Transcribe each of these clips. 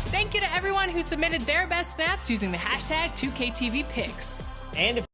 Thank you to everyone who submitted their best snaps using the hashtag 2KTVPicks. And if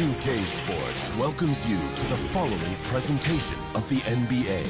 2K Sports welcomes you to the following presentation of the NBA.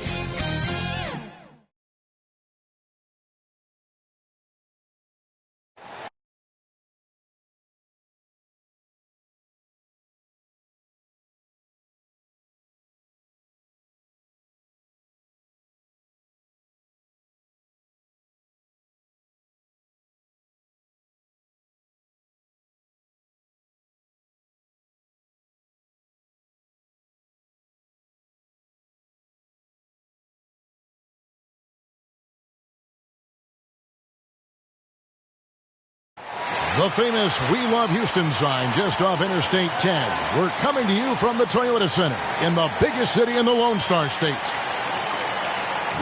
The famous We Love Houston sign just off Interstate 10. We're coming to you from the Toyota Center in the biggest city in the Lone Star State.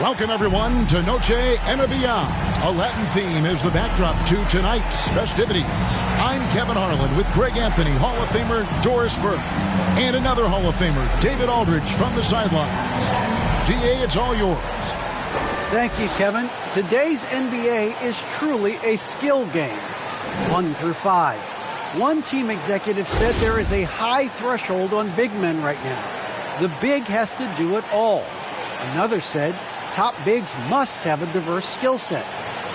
Welcome, everyone, to Noche and Beyond. A Latin theme is the backdrop to tonight's festivities. I'm Kevin Harlan with Greg Anthony, Hall of Famer Doris Burke, and another Hall of Famer, David Aldridge, from the sidelines. GA, it's all yours. Thank you, Kevin. Today's NBA is truly a skill game. 1 through 5. One team executive said there is a high threshold on big men right now. The big has to do it all. Another said top bigs must have a diverse skill set.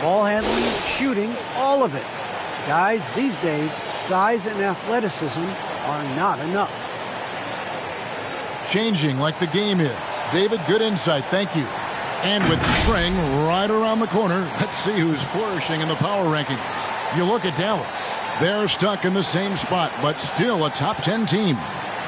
Ball handling, shooting, all of it. Guys, these days, size and athleticism are not enough. Changing like the game is. David, good insight. Thank you. And with spring right around the corner, let's see who's flourishing in the power rankings. You look at Dallas. They're stuck in the same spot, but still a top 10 team.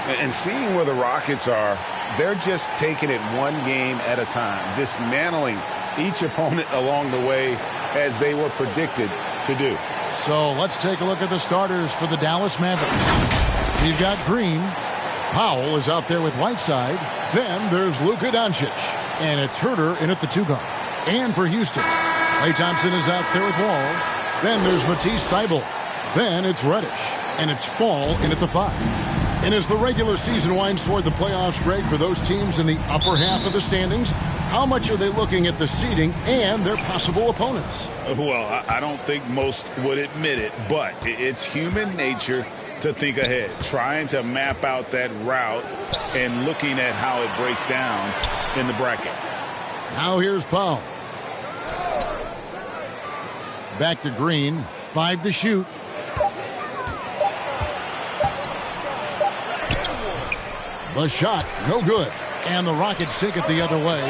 And seeing where the Rockets are, they're just taking it one game at a time, dismantling each opponent along the way as they were predicted to do. So let's take a look at the starters for the Dallas Mavericks. We've got Green. Powell is out there with Whiteside. Then there's Luka Doncic. And it's Herter in at the 2 guard. And for Houston, Klay Thompson is out there with Wall. Then there's Matisse Thybulle. Then it's Reddish. And it's Fall in at the 5. And as the regular season winds toward the playoffs, Greg, for those teams in the upper half of the standings, how much are they looking at the seeding and their possible opponents? Well, I don't think most would admit it, but it's human nature to think ahead, trying to map out that route and looking at how it breaks down in the bracket. Now here's Powell. Back to Green. 5 to shoot. The shot, no good. And the Rockets take it the other way.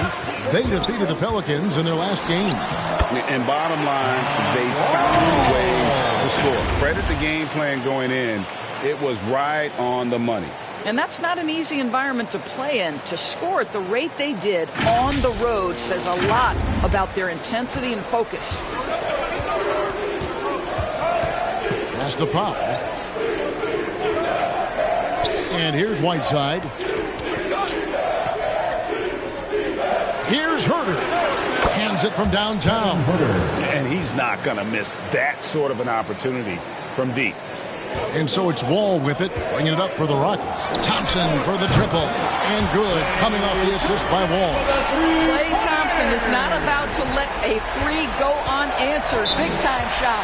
They defeated the Pelicans in their last game. And bottom line, they found ways to score. Credit the game plan going in. It was right on the money. And that's not an easy environment to play in. To score at the rate they did on the road says a lot about their intensity and focus. Pass to Powell. And here's Whiteside. Here's Herter. Hands it from downtown. And he's not going to miss that sort of an opportunity from deep. And so it's Wall with it, bringing it up for the Rockets. Thompson for the triple. And good, coming off the assist by Wall. Klay Thompson is not about to let a 3 go unanswered. Big-time shot.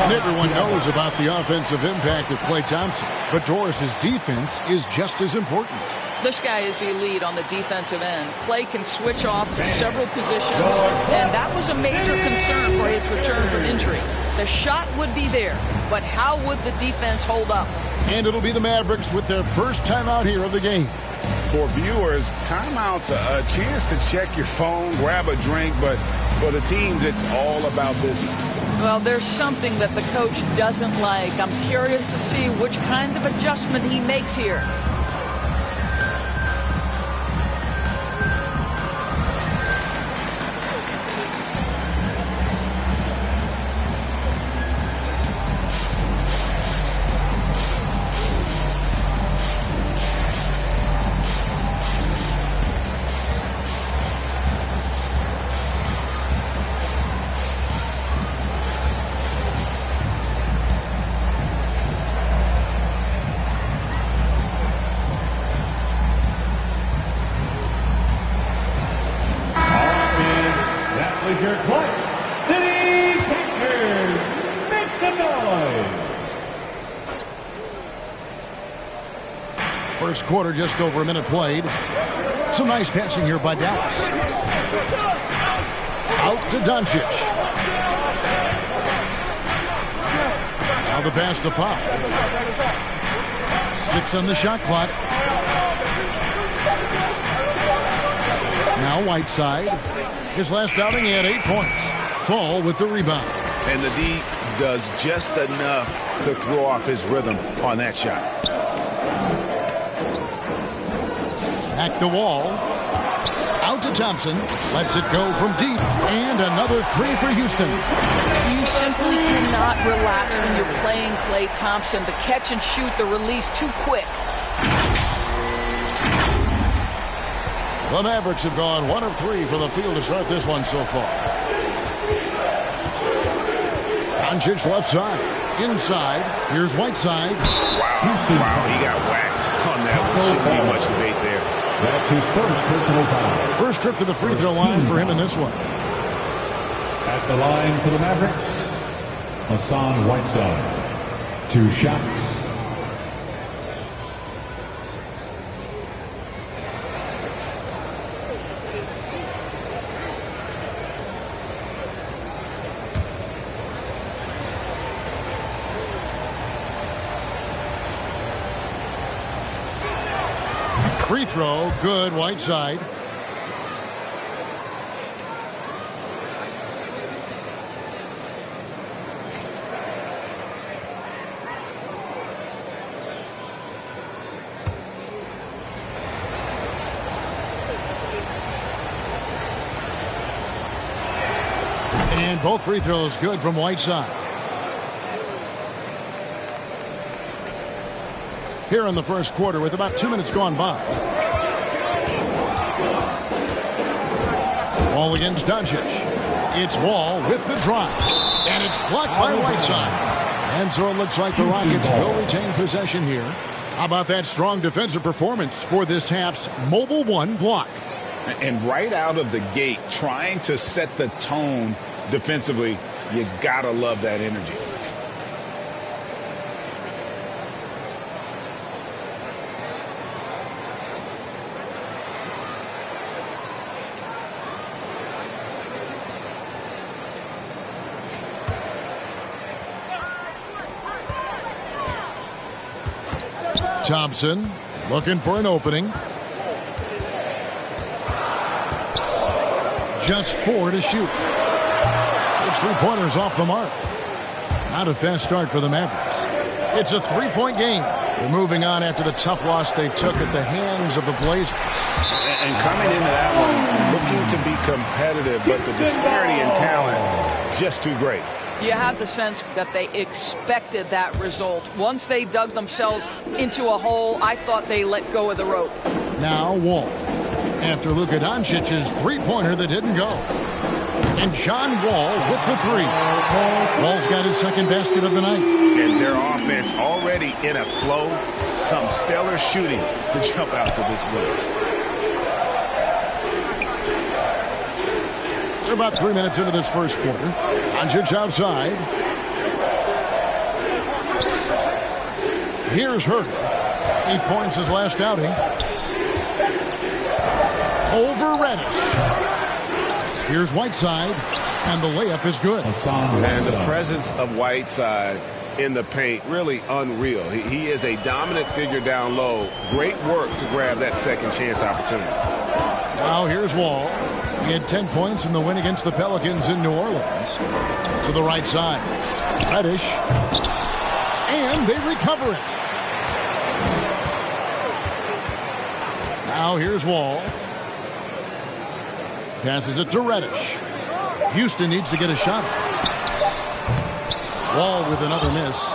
And everyone knows about the offensive impact of Klay Thompson. But Doris's defense is just as important. This guy is elite on the defensive end. Klay can switch off to several positions, and that was a major concern for his return from injury. The shot would be there, but how would the defense hold up? And it'll be the Mavericks with their first timeout here of the game. For viewers, timeout's a chance to check your phone, grab a drink, but for the teams, it's all about business. Well, there's something that the coach doesn't like. I'm curious to see which kind of adjustment he makes here. First quarter, just over a minute played. Some nice passing here by Dallas. Out to Doncic. Now the pass to Powell. 6 on the shot clock. Now Whiteside. His last outing, he had 8 points. Fall with the rebound. And the D does just enough to throw off his rhythm on that shot. Back to Wall. Out to Thompson. Lets it go from deep. And another 3 for Houston. You simply cannot relax when you're playing Klay Thompson. The catch and shoot, the release too quick. The Mavericks have gone 1 of 3 for the field to start this one so far. Doncic left side. Inside. Here's Whiteside. Wow, he got whacked on that one. Shouldn't be much debate there. That's his first personal foul. First trip to the free throw line for him in this one. At the line for the Mavericks, Hassan Whiteside. 2 shots. Free throw, good, Whiteside. And both free throws good from Whiteside. Here in the first quarter with about 2 minutes gone by. Wall against Doncic. It's Wall with the drive. And it's blocked by Whiteside. And so it looks like the Rockets will retain possession here. How about that strong defensive performance for this half's Mobile 1 block? And right out of the gate, trying to set the tone defensively, you gotta love that energy. Thompson looking for an opening. Just 4 to shoot. Those 3-pointers off the mark. Not a fast start for the Mavericks. It's a 3-point game. They're moving on after the tough loss they took at the hands of the Blazers. And coming into that one, looking to be competitive, but the disparity in talent, just too great. You have the sense that they expected that result. Once they dug themselves into a hole, I thought they let go of the rope. Now Wall. After Luka Doncic's 3-pointer that didn't go. And John Wall with the 3. Wall's got his second basket of the night. And their offense already in a flow. Some stellar shooting to jump out to this lead. They're about 3 minutes into this first quarter. Doncic outside. Here's Herter. 8 points his last outing. Over Reddish. Here's Whiteside. And the layup is good. And the presence of Whiteside in the paint, really unreal. He is a dominant figure down low. Great work to grab that second chance opportunity. Now here's Wall. He had 10 points in the win against the Pelicans in New Orleans. To the right side. Reddish. And they recover it. Now here's Wall. Passes it to Reddish. Houston needs to get a shot. Wall with another miss.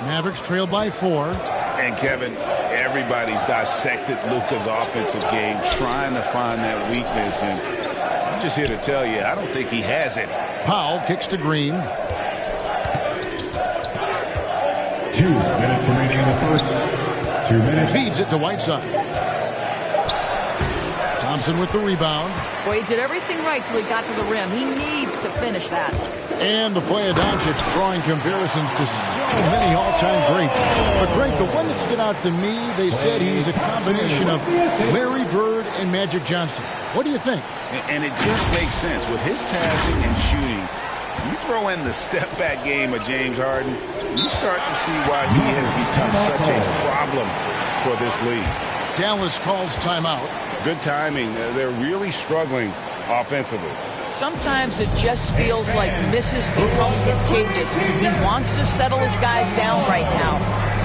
Mavericks trail by 4. And Kevin, everybody's dissected Luka's offensive game, trying to find that weakness. And I'm just here to tell you, I don't think he has it. Powell kicks to Green. 2 minutes remaining in the first. 2 minutes. Feeds it to Whiteside. Thompson with the rebound. Boy, he did everything right till he got to the rim. He needs to finish that. And the play of Doncic drawing comparisons to so many all-time greats. But, Greg, the one that stood out to me, they said he's a combination of Larry Bird and Magic Johnson. What do you think? And it just makes sense. With his passing and shooting, you throw in the step-back game of James Harden, you start to see why he has become such a problem for this league. Dallas calls timeout. Good timing. They're really struggling offensively. Sometimes it just feels like misses become contagious. He wants to settle his guys down right now.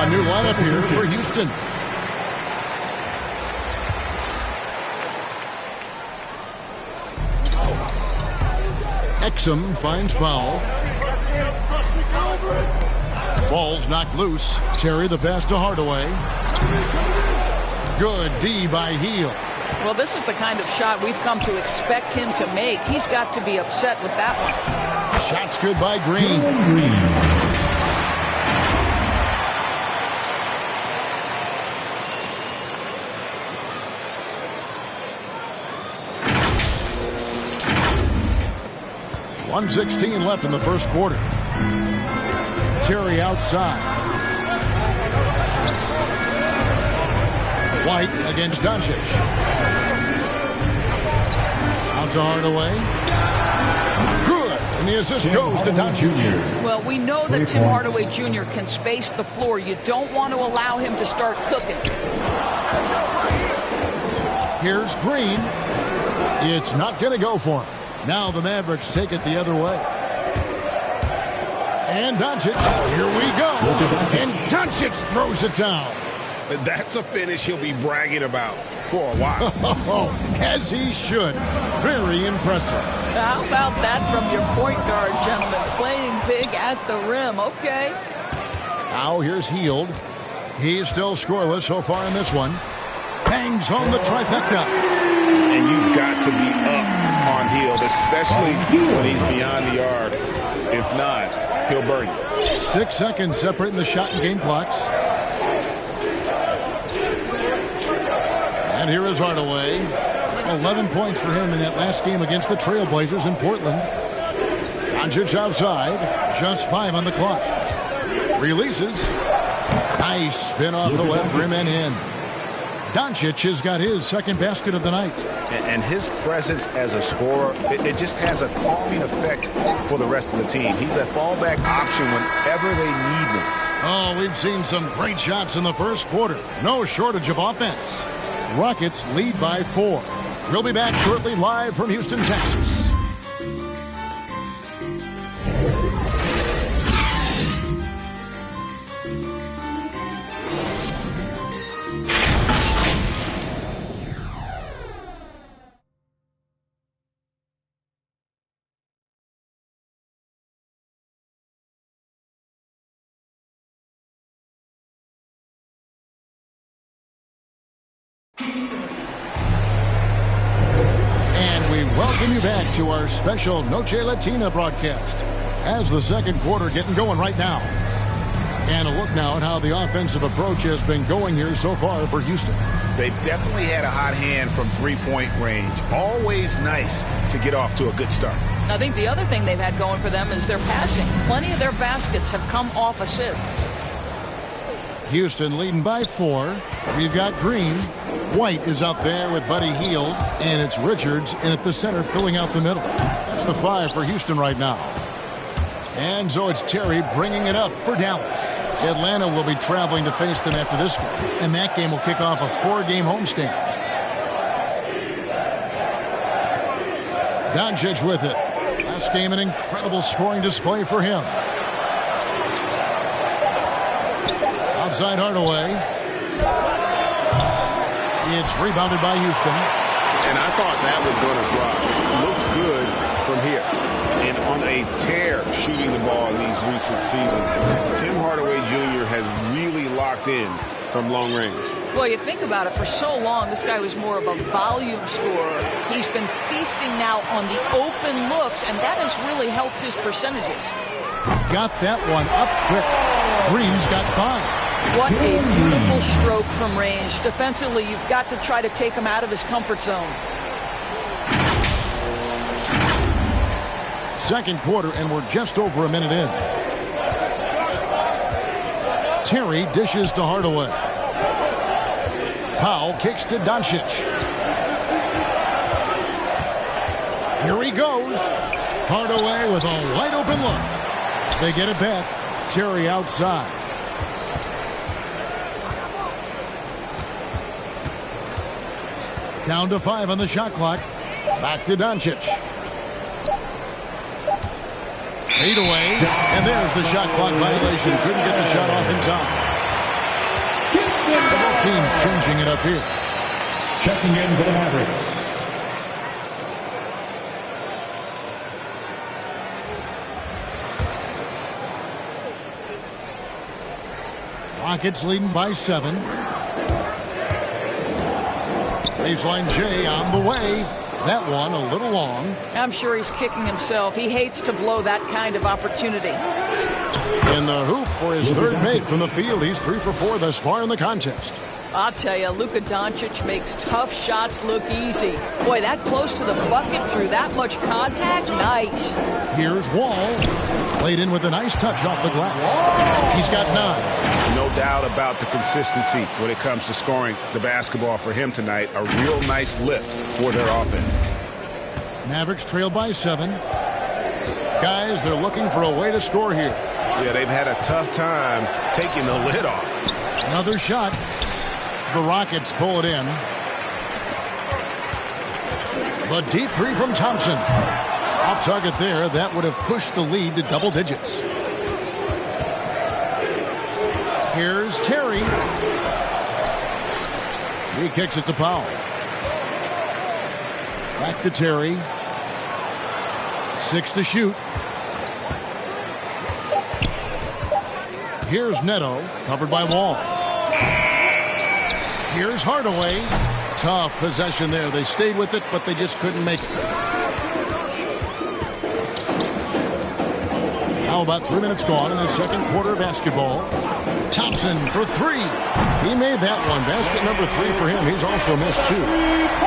New lineup here for Houston. Exum finds Powell. Ball's knocked loose. Terry the pass to Hardaway. Good D by Heel. Well, this is the kind of shot we've come to expect him to make. He's got to be upset with that one. Shot's good by Green. .116 left in the first quarter. Terry outside. White against Doncic. Out to Hardaway. Good. And the assist goes to Doncic. Well, we know that Tim Hardaway Jr. can space the floor. You don't want to allow him to start cooking. Here's Green. It's not going to go for him. Now the Mavericks take it the other way. And Doncic, here we go. And Doncic throws it down. That's a finish he'll be bragging about for a while. As he should. Very impressive. How about that from your point guard, gentlemen? Playing big at the rim. Okay. Now here's Hield. He's still scoreless so far in this one. Bangs home the trifecta. And you've got to be up on Hield, especially when he's beyond the arc. If not, he'll burn you. 6 seconds separating the shot and game clocks. And here is Hardaway. 11 points for him in that last game against the Trailblazers in Portland. Doncic outside. Just 5 on the clock. Releases. Nice spin off the left rim and in. Doncic has got his second basket of the night. And his presence as a scorer, it just has a calming effect for the rest of the team. He's a fallback option whenever they need him. Oh, we've seen some great shots in the first quarter. No shortage of offense. Rockets lead by 4. We'll be back shortly live from Houston, Texas. Welcome you back to our special Noche Latina broadcast as the second quarter getting going right now. And a look now at how the offensive approach has been going here so far for Houston. They've definitely had a hot hand from three-point range. Always nice to get off to a good start. I think the other thing they've had going for them is their passing. Plenty of their baskets have come off assists. Houston leading by 4. We've got Green. White is out there with Buddy Hield, and it's Richards in at the center filling out the middle. That's the 5 for Houston right now. And so it's Terry bringing it up for Dallas. Atlanta will be traveling to face them after this game, and that game will kick off a 4-game homestand. Doncic with it. Last game, an incredible scoring display for him. Outside Hardaway. It's rebounded by Houston. And I thought that was going to drop. It looked good for from here. And on a tear shooting the ball in these recent seasons, Tim Hardaway Jr. has really locked in from long range. Well, you think about it, for so long, this guy was more of a volume scorer. He's been feasting now on the open looks, and that has really helped his percentages. Got that one up quick. Green's got 5. What a beautiful stroke from range. Defensively, you've got to try to take him out of his comfort zone. Second quarter, and we're just over a minute in. Terry dishes to Hardaway. Powell kicks to Doncic. Here he goes. Hardaway with a wide open look. They get it back. Terry outside. Down to 5 on the shot clock. Back to Doncic. Fade away. And there's the shot clock violation. Couldn't get the shot off in time. Several teams changing it up here. Checking in for the Mavericks. Rockets leading by 7. Baseline J on the way. That one a little long. I'm sure he's kicking himself. He hates to blow that kind of opportunity. In the hoop for his third make from the field. He's 3 for 4 thus far in the contest. I'll tell you, Luka Doncic makes tough shots look easy. Boy, that close to the bucket through that much contact, nice. Here's Wall. Played in with a nice touch off the glass. He's got 9. No doubt about the consistency when it comes to scoring the basketball for him tonight. A real nice lift for their offense. Mavericks trail by 7. Guys, they're looking for a way to score here. Yeah, they've had a tough time taking the lid off. Another shot. The Rockets pull it in. The deep 3 from Thompson. Off target there. That would have pushed the lead to double digits. Here's Terry. He kicks it to Powell. Back to Terry. 6 to shoot. Here's Neto, covered by Wall. Here's Hardaway. Tough possession there. They stayed with it, but they just couldn't make it. How about 3 minutes gone in the second quarter of basketball? Thompson for 3. He made that one. Basket number 3 for him. He's also missed 2.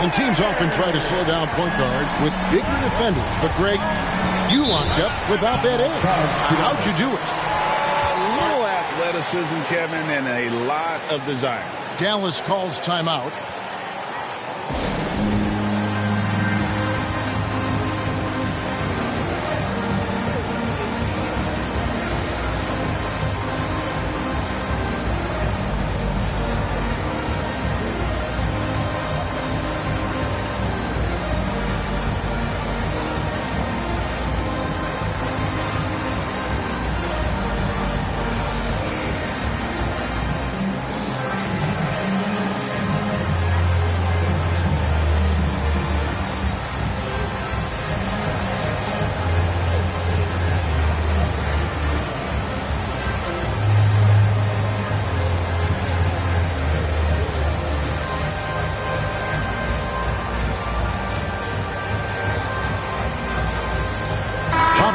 And teams often try to slow down point guards with bigger defenders. But, Greg, you locked up without that edge. How'd you do it? A little athleticism, Kevin, and a lot of desire. Dallas calls timeout.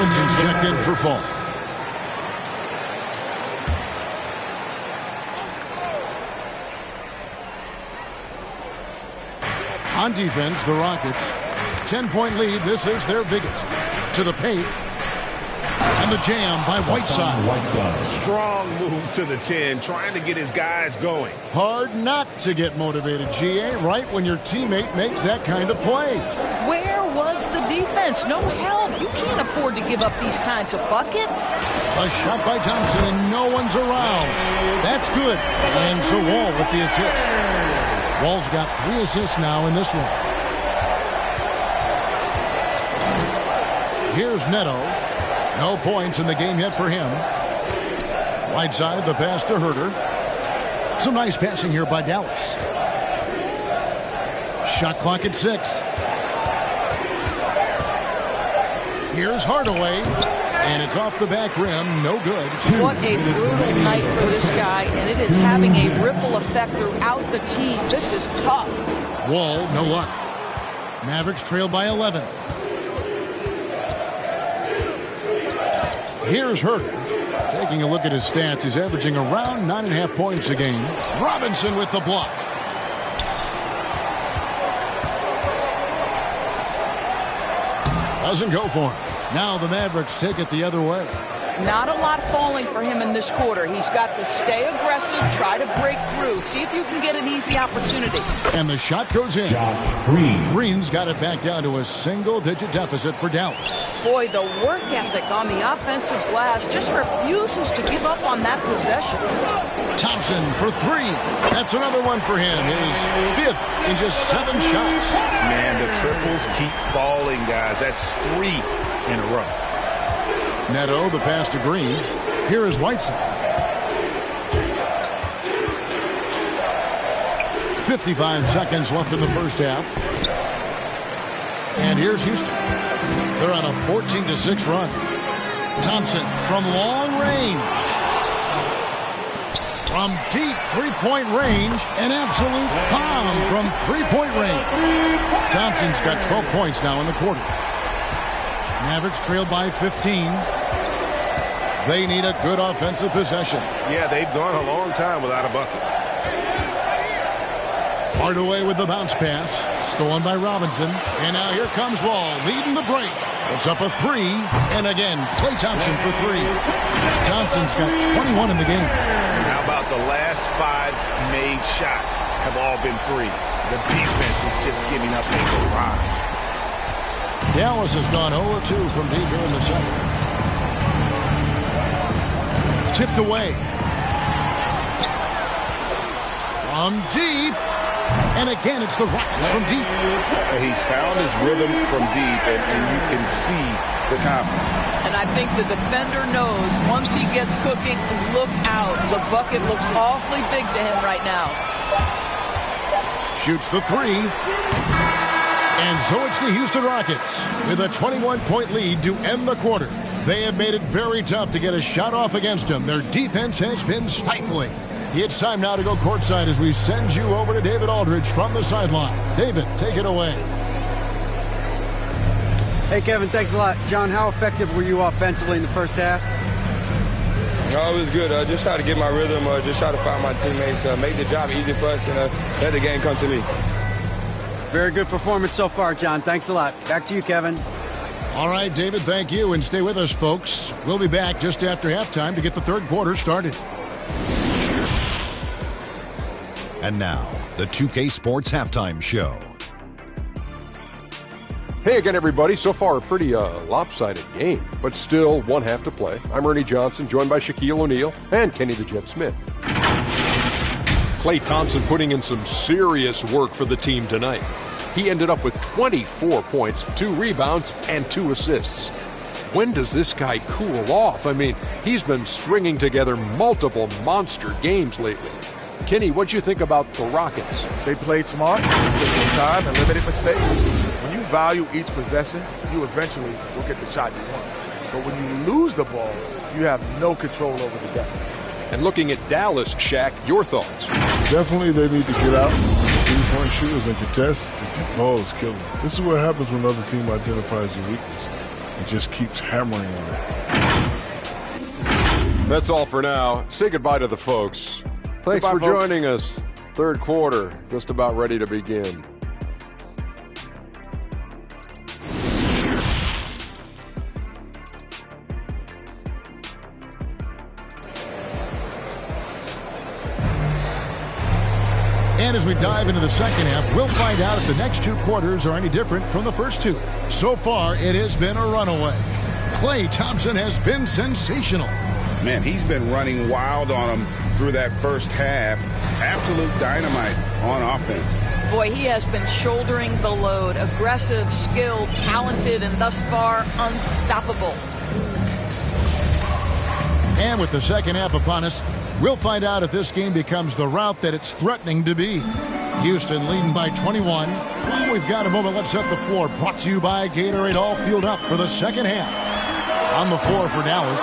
Robinson's checked in for fall. On defense, the Rockets. 10-point lead. This is their biggest. To the paint. And the jam by Whiteside. Strong move to the 10, trying to get his guys going. Hard not to get motivated, GA, right when your teammate makes that kind of play. Where was the defense? No help. You can't afford to give up these kinds of buckets. A shot by Thompson, and no one's around. That's good. And so Wall with the assist. Wall's got 3 assists now in this one. Here's Neto. No points in the game yet for him. Whiteside, the pass to Herter. Some nice passing here by Dallas. Shot clock at 6. Here's Hardaway, and it's off the back rim, no good. What a brutal night for this guy, and it is having a ripple effect throughout the team. This is tough. Wall, no luck. Mavericks trail by 11. Here's Herter. Taking a look at his stats, he's averaging around 9.5 points a game. Robinson with the block. Doesn't go for him. Now the Mavericks take it the other way. Not a lot falling for him in this quarter. He's got to stay aggressive, try to break through, see if you can get an easy opportunity. And the shot goes in. Green's got it back down to a single-digit deficit for Dallas. Boy, the work ethic on the offensive glass just refuses to give up on that possession. Thompson for three. That's another one for him. His fifth in just 7 shots. Man, the triples keep falling, guys. That's 3 in a row. Neto, the pass to Green. Here is Whiteside. 55 seconds left in the first half. And here's Houston. They're on a 14-6 run. Thompson from long range. From deep three-point range, an absolute bomb from three-point range. Thompson's got 12 points now in the quarter. Mavericks trail by 15. They need a good offensive possession. Yeah, they've gone a long time without a bucket. Hardaway with the bounce pass. Stolen by Robinson. And now here comes Wall leading the break. It's up a 3. And again, Klay Thompson for 3. Thompson's got 21 in the game. And how about the last 5 made shots have all been threes? The defense is just giving up a barrage. Dallas has gone 0-2 from deep here in the second. Tipped away. From deep. And again, it's the Rockets from deep. He's found his rhythm from deep, and you can see the confidence. And I think the defender knows once he gets cooking, look out. The bucket looks awfully big to him right now. Shoots the 3. And so it's the Houston Rockets with a 21-point lead to end the quarter. They have made it very tough to get a shot off against them. Their defense has been stifling. It's time now to go courtside as we send you over to David Aldridge from the sideline. David, take it away. Hey, Kevin, thanks a lot. John, how effective were you offensively in the first half? No, it was good. Just try to get my rhythm, just try to find my teammates, make the job easy for us, and let the game come to me. Very good performance so far, John. Thanks a lot. Back to you, Kevin. All right, David, thank you. And stay with us, folks. We'll be back just after halftime to get the third quarter started. And now, the 2K Sports Halftime Show. Hey again, everybody. So far, a pretty lopsided game, but still one half to play. I'm Ernie Johnson, joined by Shaquille O'Neal and Kenny the Jet Smith. Klay Thompson putting in some serious work for the team tonight. He ended up with 24 points, 2 rebounds, and 2 assists. When does this guy cool off? I mean, he's been stringing together multiple monster games lately. Kenny, what'd you think about the Rockets? They played smart, took their time, and limited mistakes. When you value each possession, you eventually will get the shot you want. But when you lose the ball, you have no control over the destiny. And looking at Dallas, Shaq, your thoughts? Definitely they need to get out. Three-point shooters and contest. The ball is killing. This is what happens when another team identifies your weakness. It just keeps hammering on it. That's all for now. Say goodbye to the folks. Thanks for joining us. Third quarter, just about ready to begin. And as we dive into the second half, we'll find out if the next 2 quarters are any different from the first 2. So far, it has been a runaway. Klay Thompson has been sensational. Man, he's been running wild on him through that first half. Absolute dynamite on offense. Boy, he has been shouldering the load. Aggressive, skilled, talented, and thus far unstoppable. And with the second half upon us, we'll find out if this game becomes the rout that it's threatening to be. Houston leading by 21. Well, we've got a moment. Let's set the floor. Brought to you by Gatorade. All fueled up for the second half. On the floor for Dallas,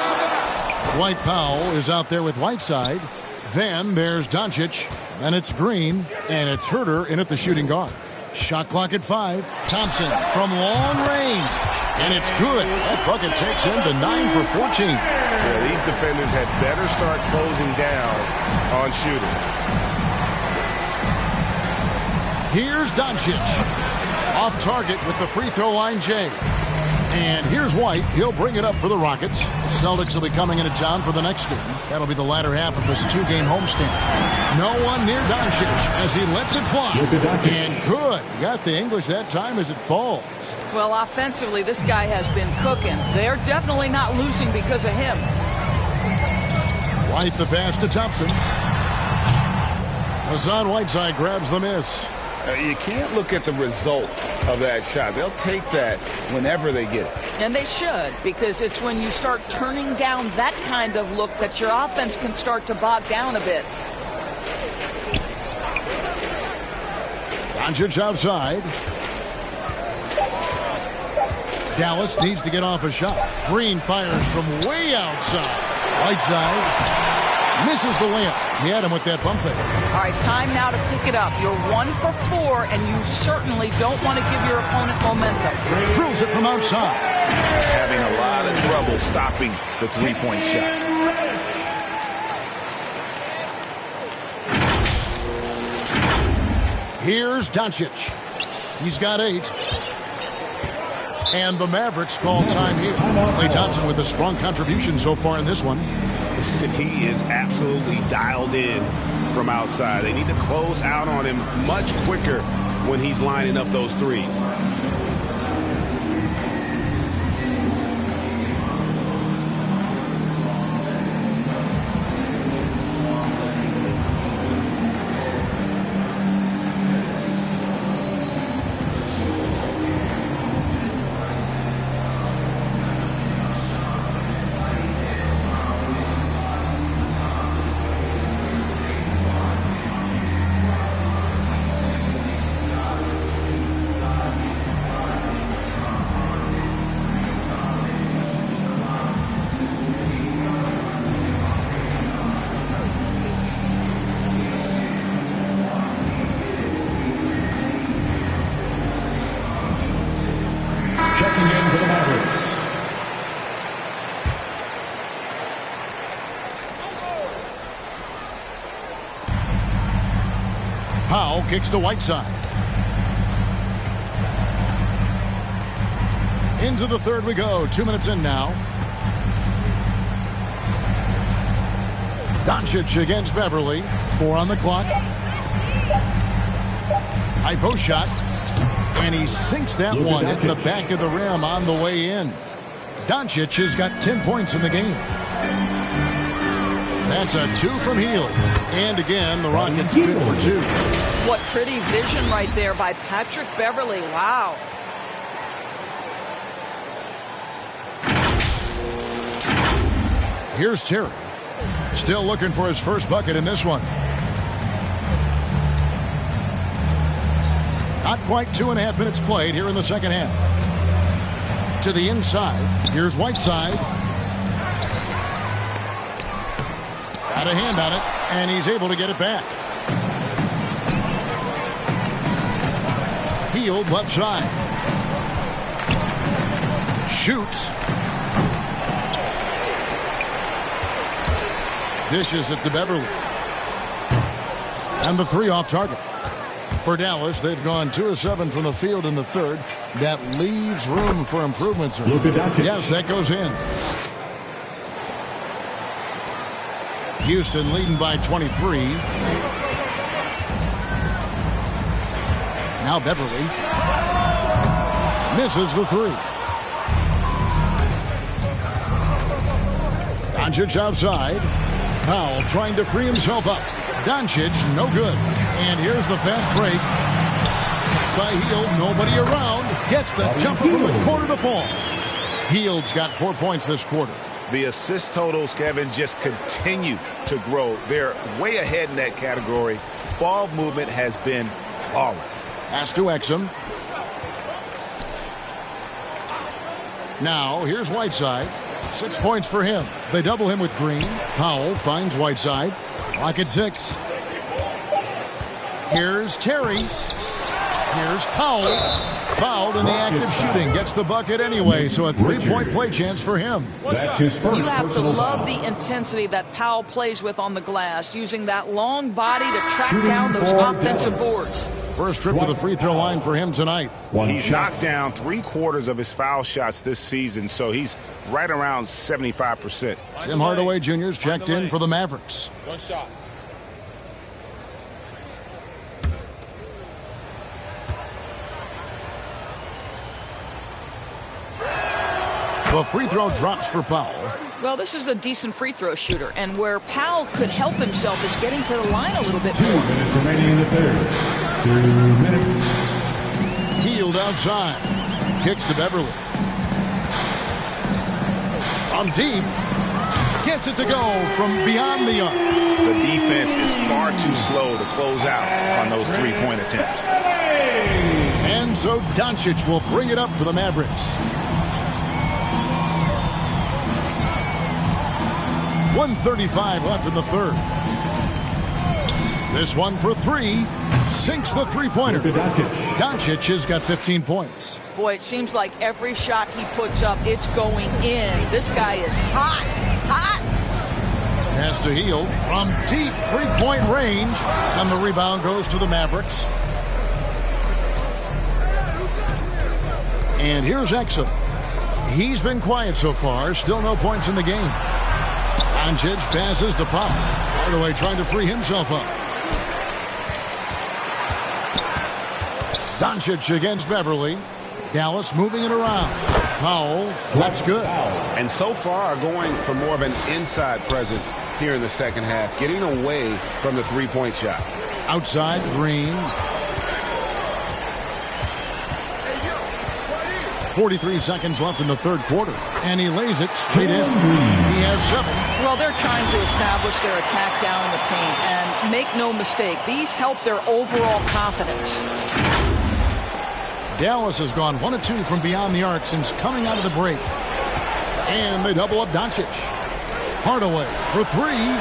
Dwight Powell is out there with Whiteside. Then there's Doncic. Then it's Green. And it's Herter in at the shooting guard. Shot clock at 5. Thompson from long range. And it's good. That bucket takes him to 9 for 14. Yeah, these defenders had better start closing down on shooting. Here's Doncic. Off target with the free throw line, Jay. And here's White. He'll bring it up for the Rockets. The Celtics will be coming into town for the next game. That'll be the latter half of this 2-game homestand. No one near Doncic as he lets it fly. And good. He got the English that time as it falls. Well, offensively, this guy has been cooking. They're definitely not losing because of him. White the pass to Thompson. Hassan Whiteside grabs the miss. You can't look at the result of that shot. They'll take that whenever they get it. And they should, because it's when you start turning down that kind of look that your offense can start to bog down a bit. Doncic outside. Dallas needs to get off a shot. Green fires from way outside. Whiteside misses the layup. He had him with that pump fake. All right, time now to pick it up. You're 1 for 4, and you certainly don't want to give your opponent momentum. Drills it from outside. Having a lot of trouble stopping the three-point shot. Here's Doncic. He's got 8. And the Mavericks call time here. Klay Thompson with a strong contribution so far in this one. He is absolutely dialed in from outside. They need to close out on him much quicker when he's lining up those threes. Checking in for the Mavericks. Powell kicks to Whiteside. Into the third we go. 2 minutes in now. Doncic against Beverly. 4 on the clock. High post shot. And he sinks that one at the back of the rim on the way in. Doncic has got 10 points in the game. That's a 2 from Hield. And again, the Rockets good for 2. What pretty vision right there by Patrick Beverly. Wow. Here's Terry. Still looking for his first bucket in this one. Not quite 2.5 minutes played here in the second half. To the inside. Here's Whiteside. Got a hand on it, and he's able to get it back. Hield left side. Shoots. Dishes it to Beverly. And the 3 off target. For Dallas, they've gone 2 of 7 from the field in the third. That leaves room for improvements. Yes, that goes in. Houston leading by 23. Now Beverly misses the 3. Doncic outside. Powell trying to free himself up. Doncic, no good. And here's the fast break. Shot by Hield, nobody around. Gets the jumper from the corner to fall. Hield's got 4 points this quarter. The assist totals, Kevin, just continue to grow. They're way ahead in that category. Ball movement has been flawless. Pass to Exum. Now, here's Whiteside. 6 points for him. They double him with Green. Powell finds Whiteside. Clock at 6. Here's Terry. Here's Powell. Fouled in the act of shooting. Gets the bucket anyway, so a 3-point play chance for him. That's his first. You have to love foul. the intensity that Powell plays with on the glass, using that long body to track down those offensive boards. First trip to the free throw line for him tonight. He's knocked down 3/4 of his foul shots this season, so he's right around 75%. Tim Hardaway Jr.'s checked in for the Mavericks. One shot. The free throw drops for Powell. Well, this is a decent free throw shooter, and where Powell could help himself is getting to the line a little bit 2 more. minutes remaining in the third. 2 minutes. Healed outside. Kicks to Beverly. From deep. Gets it to go from beyond the arc. The defense is far too slow to close out on those 3-point attempts. And so Doncic will bring it up for the Mavericks. 1:35 left in the third. This one for 3. Sinks the three-pointer. Doncic has got 15 points. Boy, it seems like every shot he puts up, it's going in. This guy is hot, hot. Has to Heal from deep 3-point range. And the rebound goes to the Mavericks. And here's Exum. He's been quiet so far. Still no points in the game. Doncic passes to Powell. Hardaway trying to free himself up. Doncic against Beverly. Dallas moving it around. Powell, that's good. And so far going for more of an inside presence here in the second half, getting away from the 3-point shot. Outside, Green. 43 seconds left in the third quarter. And he lays it straight in. He has 7. Well, they're trying to establish their attack down in the paint. And make no mistake, these help their overall confidence. Dallas has gone 1 of 2 from beyond the arc since coming out of the break. And they double up Doncic. Hardaway for 3.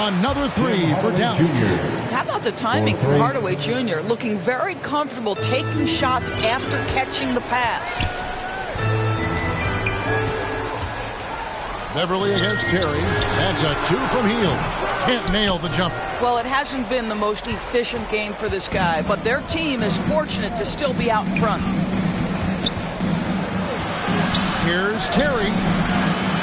Another 3 for Dallas. How about the timing from Hardaway Jr. Looking very comfortable taking shots after catching the pass. Beverly against Terry. That's a 2 from Heal. Can't nail the jumper. Well, it hasn't been the most efficient game for this guy, but their team is fortunate to still be out in front. Here's Terry.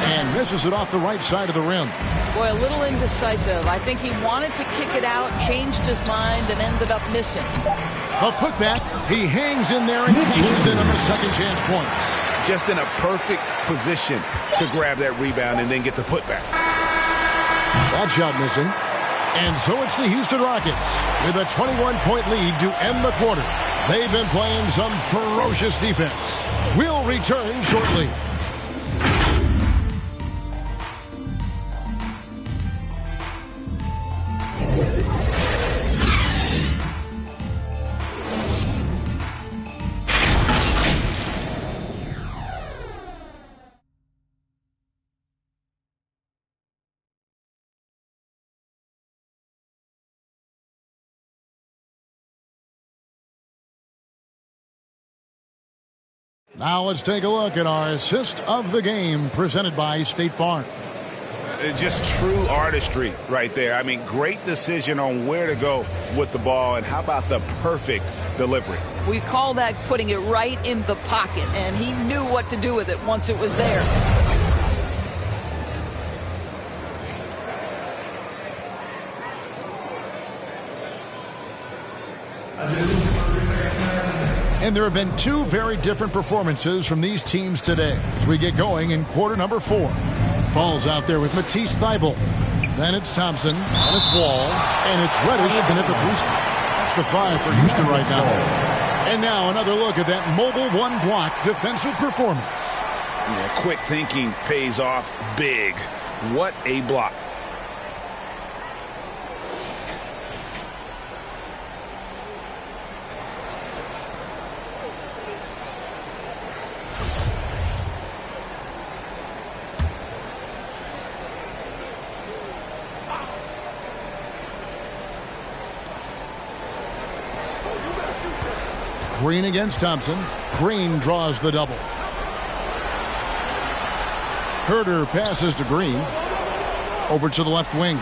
And misses it off the right side of the rim. Boy, a little indecisive. I think he wanted to kick it out, changed his mind, and ended up missing. A putback. He hangs in there and cashes in on the second chance points. Just in a perfect position to grab that rebound and then get the putback. That shot missing. And so it's the Houston Rockets with a 21-point lead to end the quarter. They've been playing some ferocious defense. We'll return shortly. Now let's take a look at our assist of the game presented by State Farm. Just true artistry right there. I mean, great decision on where to go with the ball, and how about the perfect delivery? We call that putting it right in the pocket, and he knew what to do with it once it was there. And there have been 2 very different performances from these teams today as we get going in quarter number 4. Falls out there with Matisse Thybulle. Then it's Thompson, and it's Wall, and it's Reddish, and at the 3 spot. That's the 5 for Houston right now. And now another look at that mobile one-block defensive performance. Yeah, quick thinking pays off big. What a block. Green against Thompson. Green draws the double. Herter passes to Green. Over to the left wing.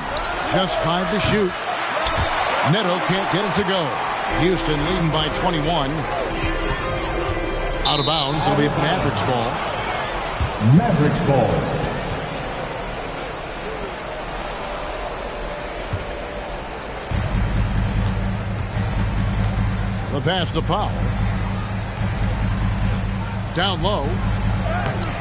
Just 5 to shoot. Neto can't get it to go. Houston leading by 21. Out of bounds. It'll be Mavericks ball. Mavericks ball. The pass to Powell. Down low.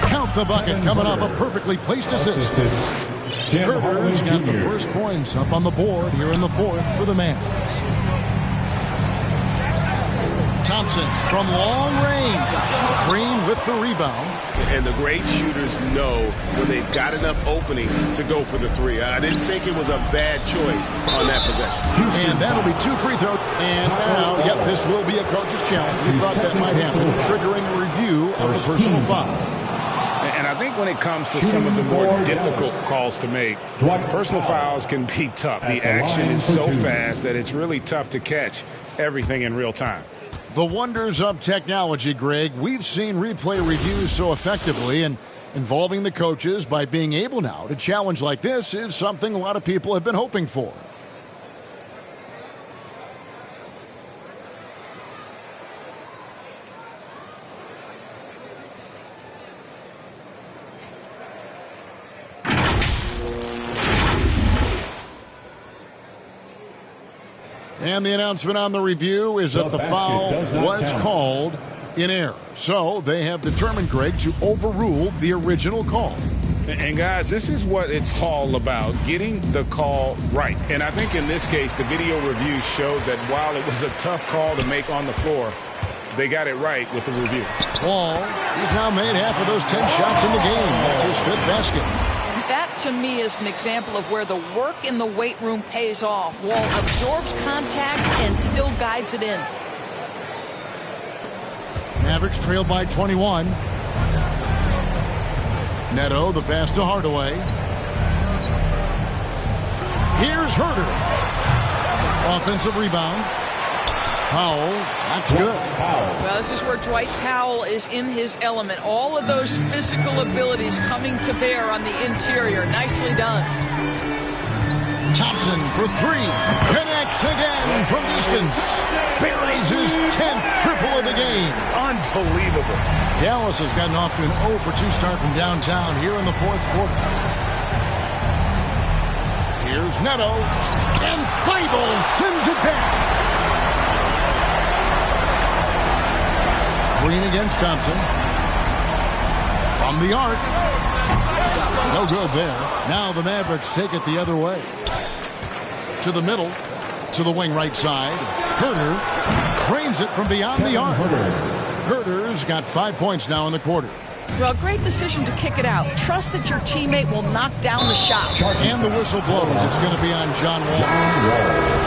Count the bucket coming off a perfectly placed assist. Herter's got the first points up on the board here in the fourth for the Mavs. Thompson from long range. Green with the rebound. And the great shooters know when they've got enough opening to go for the three. I didn't think it was a bad choice on that possession. And that'll be 2 free throws. And now, yep, this will be a coach's challenge. We thought that might happen, triggering a review of the personal foul. And I think when it comes to some of the more difficult calls to make, personal fouls can be tough. The action is so fast that it's really tough to catch everything in real time. The wonders of technology, Greg. We've seen replay reviews so effectively, and involving the coaches by being able now to challenge like this is something a lot of people have been hoping for. And the announcement on the review is that the foul was called in error. So they have determined, Greg, to overrule the original call. And guys, this is what it's all about, getting the call right. And I think in this case, the video review showed that while it was a tough call to make on the floor, they got it right with the review. Wall, he's now made half of those 10 shots in the game. That's his 5th basket. That, to me, is an example of where the work in the weight room pays off. Wall absorbs contact and still guides it in. Mavericks trail by 21. Neto, the pass to Hardaway. Here's Herter. Offensive rebound. Powell, that's good. Well, this is where Dwight Powell is in his element. All of those physical abilities coming to bear on the interior. Nicely done. Thompson for 3. Connects again from distance. Buries his 10th triple of the game. Unbelievable. Dallas has gotten off to an 0 for 2 start from downtown here in the fourth quarter. Here's Neto. And Feibel sends it back. Green against Thompson. From the arc. No good there. Now the Mavericks take it the other way. To the middle. To the wing right side. Herter cranes it from beyond the arc. Herter's got 5 points now in the quarter. Well, great decision to kick it out. Trust that your teammate will knock down the shot. And the whistle blows. It's going to be on John Wall.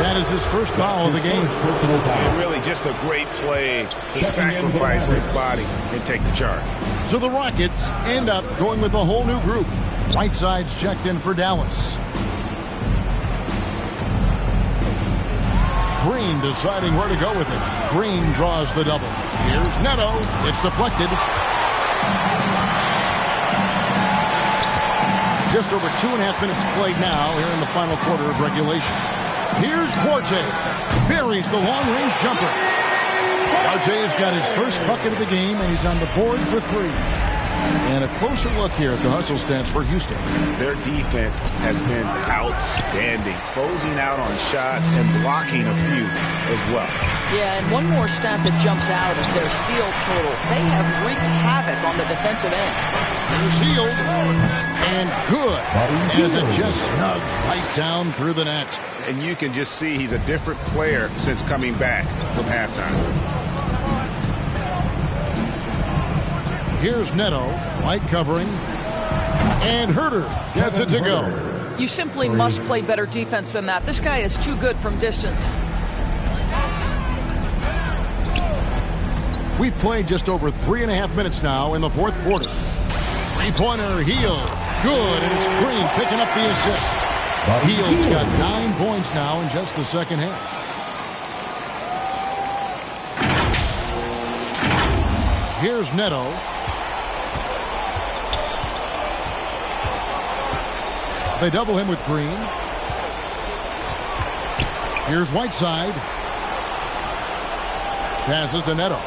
That is his first foul of the game. And really just a great play to sacrifice his body and take the charge. So the Rockets end up going with a whole new group. Whiteside's checked in for Dallas. Green deciding where to go with it. Green draws the double. Here's Neto. It's deflected. Just over 2.5 minutes played now here in the final quarter of regulation. Here's Duarte. Buries the long-range jumper. Duarte's got his first bucket of the game, and he's on the board for 3. And a closer look here at the hustle stats for Houston. Their defense has been outstanding, closing out on shots and blocking a few as well. Yeah, and one more stat that jumps out is their steal total. They have wreaked havoc on the defensive end. Here's Hield. And good, as it just snugs right down through the net. And you can just see he's a different player since coming back from halftime. Here's Neto, light covering, and Herter gets it to go. You simply must play better defense than that. This guy is too good from distance. We've played just over 3.5 minutes now in the fourth quarter. Three-pointer, Hield. Good, and it's Green picking up the assist. Hield's got 9 points now in just the second half. Here's Neto. They double him with Green. Here's Whiteside. Passes to Neto.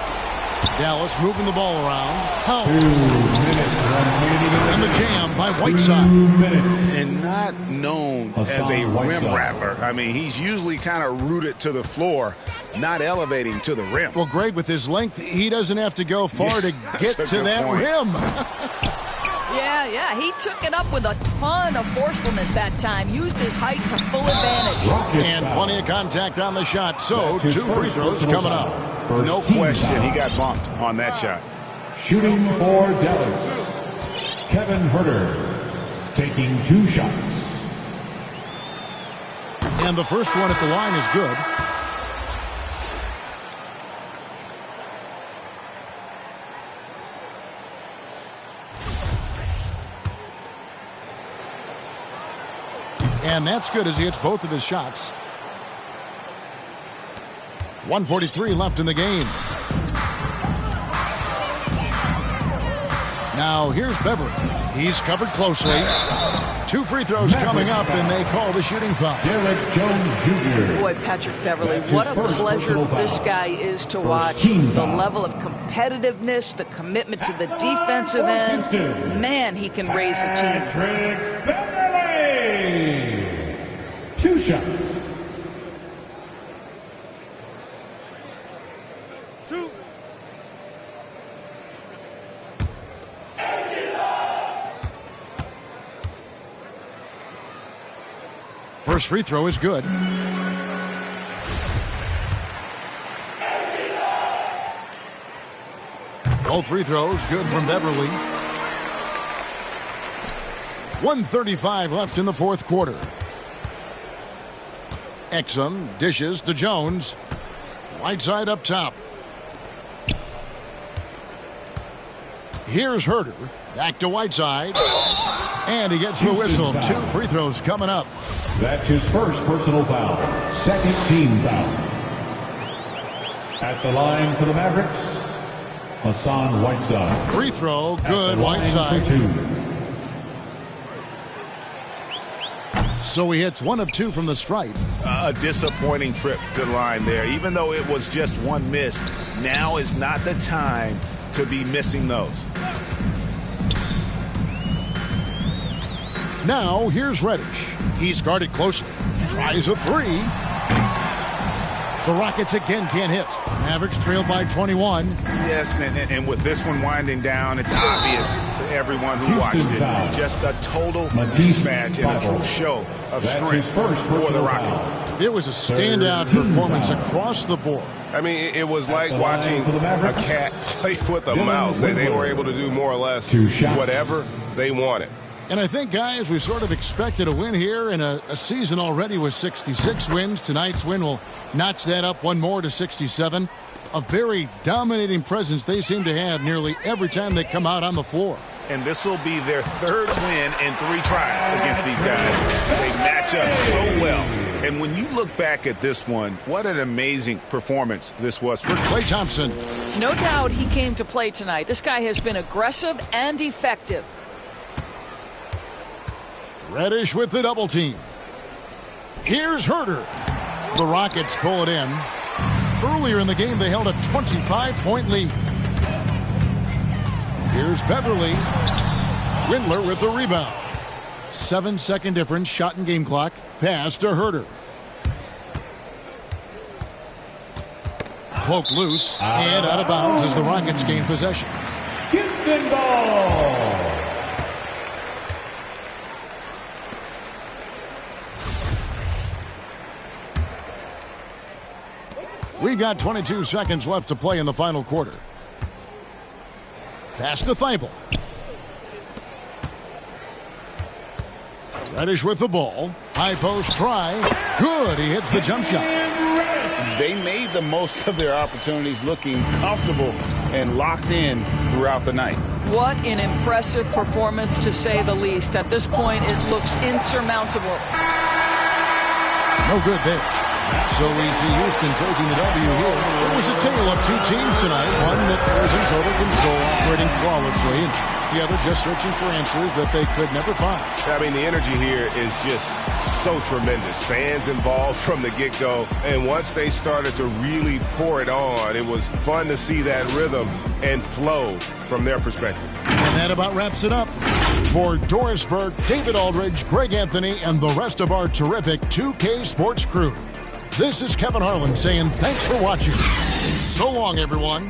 Dallas moving the ball around. 2 minutes remaining. And the jam by Whiteside. 2 minutes. And not known as a rim rapper. I mean, he's usually kind of rooted to the floor, not elevating to the rim. Well, great. With his length, he doesn't have to go far to get to that rim. Yeah, he took it up with a ton of forcefulness that time. Used his height to full advantage. And plenty of contact on the shot. So, 2 free throws coming up. No question he got bumped on that shot. Shooting for Dallas, Kevin Huerter taking 2 shots. And the first one at the line is good. And that's good as he hits both of his shots. 1:43 left in the game. Now here's Beverly. He's covered closely. 2 free throws coming up, and they call the shooting foul. Derek Jones Jr. Boy, Patrick Beverly, what a pleasure this guy is to watch. The level of competitiveness, the commitment to the defensive end. Man, he can raise the team. Patrick Beverly. 2 shots. First free throw is good. Both free throws good from Beverly. 1:35 left in the fourth quarter. Exum dishes to Jones. Whiteside up top. Here's Huerter. Back to Whiteside. And he gets the whistle. 2 free throws coming up. That's his first personal foul. Second team foul. At the line for the Mavericks, Hassan Whiteside. Free throw, good. Whiteside. So he hits 1 of 2 from the stripe. A disappointing trip to the line there. Even though it was just 1 miss, now is not the time to be missing those. Now here's Reddish. He's guarded closely. Tries a 3. The Rockets again can't hit. Mavericks trail by 21. Yes, and with this one winding down, it's obvious to everyone who watched it. Just a total mismatch and a true show of strength for the Rockets. It was a standout performance across the board. I mean, it was like watching a cat play with a mouse. They were able to do more or less whatever they wanted. And I think, guys, we sort of expected a win here in a season already with 66 wins. Tonight's win will notch that up 1 more to 67. A very dominating presence they seem to have nearly every time they come out on the floor. And this will be their 3rd win in 3 tries against these guys. They match up so well. And when you look back at this one, what an amazing performance this was for Klay Thompson. No doubt he came to play tonight. This guy has been aggressive and effective. Reddish with the double team. Here's Huerter. The Rockets pull it in. Earlier in the game, they held a 25-point lead. Here's Beverly. Windler with the rebound. 7-second difference, shot and game clock. Pass to Huerter. Cloak loose and out of bounds as the Rockets gain possession. Houston ball. We've got 22 seconds left to play in the final quarter. Pass to Thibault. Reddish with the ball. High post try. Good. He hits the jump shot. They made the most of their opportunities, looking comfortable and locked in throughout the night. What an impressive performance, to say the least. At this point, it looks insurmountable. No good there. So we see Houston taking the W here. It was a tale of two teams tonight. One that was in total control, operating flawlessly, and the other just searching for answers that they could never find. I mean, the energy here is just so tremendous. Fans involved from the get-go, and once they started to really pour it on, it was fun to see that rhythm and flow from their perspective. And that about wraps it up. For Doris Burke, David Aldridge, Greg Anthony, and the rest of our terrific 2K Sports crew, this is Kevin Harlan saying thanks for watching. So long, everyone.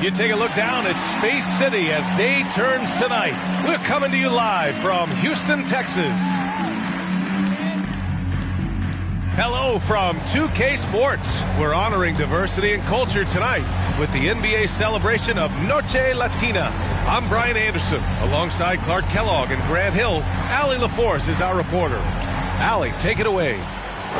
You take a look down at Space City as day turns tonight. We're coming to you live from Houston, Texas. Hello from 2K Sports. We're honoring diversity and culture tonight with the NBA celebration of Noche Latina. I'm Brian Anderson. Alongside Clark Kellogg and Grant Hill, Allie LaForce is our reporter. Allie, take it away.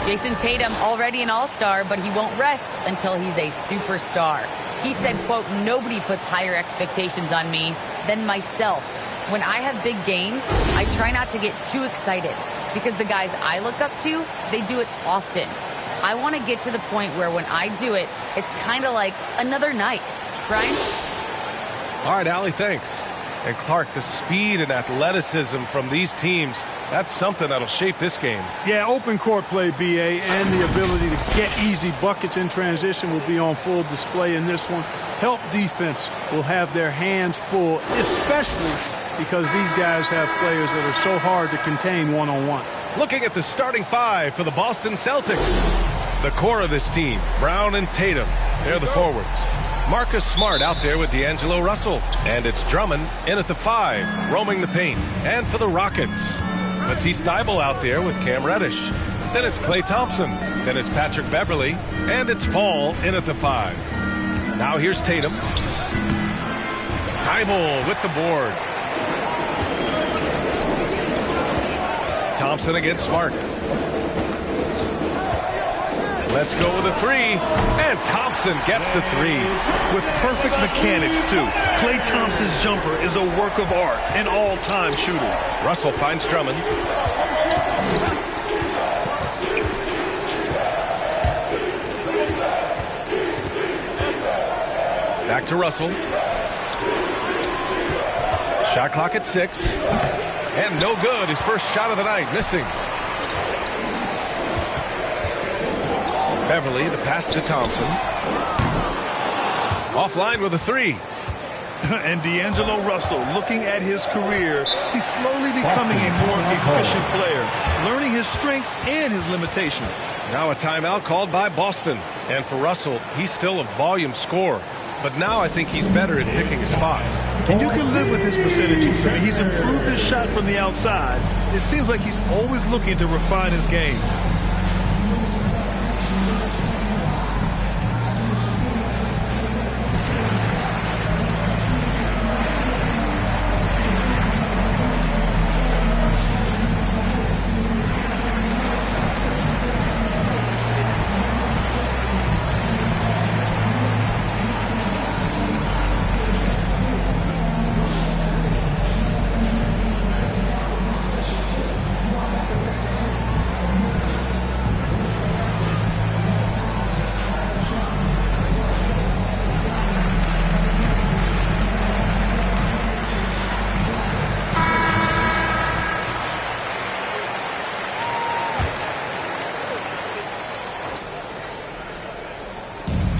Jason Tatum, already an all-star, but he won't rest until he's a superstar. He said, quote, "Nobody puts higher expectations on me than myself. When I have big games, I try not to get too excited because the guys I look up to, they do it often. I want to get to the point where when I do it, it's kind of like another night." Brian? All right, Allie, thanks. And Clark, the speed and athleticism from these teams, that's something that'll shape this game. Yeah, open court play, BA, and the ability to get easy buckets in transition will be on full display in this one. Help defense will have their hands full, especially because these guys have players that are so hard to contain one-on-one. Looking at the starting five for the Boston Celtics. The core of this team, Brown and Tatum, they're the forwards. Marcus Smart out there with Deangelo Russell. And it's Drummond in at the 5, roaming the paint. And for the Rockets, Matisse Thybulle out there with Cam Reddish. Then it's Klay Thompson. Then it's Patrick Beverley. And it's Fall in at the 5. Now here's Tatum. Thybulle with the board. Thompson against Smart. Let's go with a 3, and Thompson gets a 3. With perfect mechanics, too. Klay Thompson's jumper is a work of art, an all-time shooter. Russell finds Drummond. Back to Russell. Shot clock at 6. And no good. His first shot of the night, missing. Beverley, the pass to Thompson. Offline with a 3. And Deangelo Russell, looking at his career, he's slowly becoming a more efficient player, learning his strengths and his limitations. Now a timeout called by Boston. And for Russell, he's still a volume scorer. But now I think he's better at picking his spots. And you can live with his percentages. I mean, he's improved his shot from the outside. It seems like he's always looking to refine his game.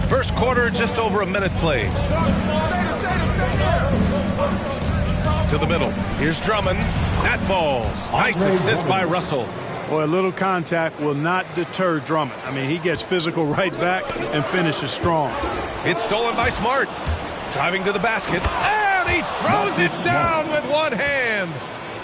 First quarter, just over a minute played. To the middle. Here's Drummond. That falls. Nice assist by Russell. Boy, a little contact will not deter Drummond. I mean, he gets physical right back and finishes strong. It's stolen by Smart. Driving to the basket. And he throws it down with one hand.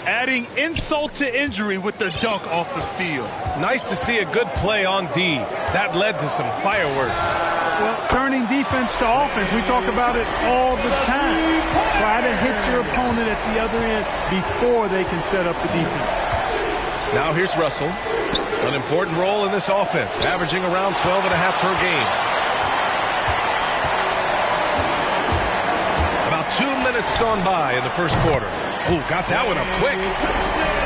Adding insult to injury with the dunk off the steal. Nice to see a good play on D. That led to some fireworks. Well, turning defense to offense, we talk about it all the time. Try to hit your opponent at the other end before they can set up the defense. Now here's Russell. An important role in this offense, averaging around 12.5 per game. About 2 minutes gone by in the first quarter. Ooh, got that one up quick.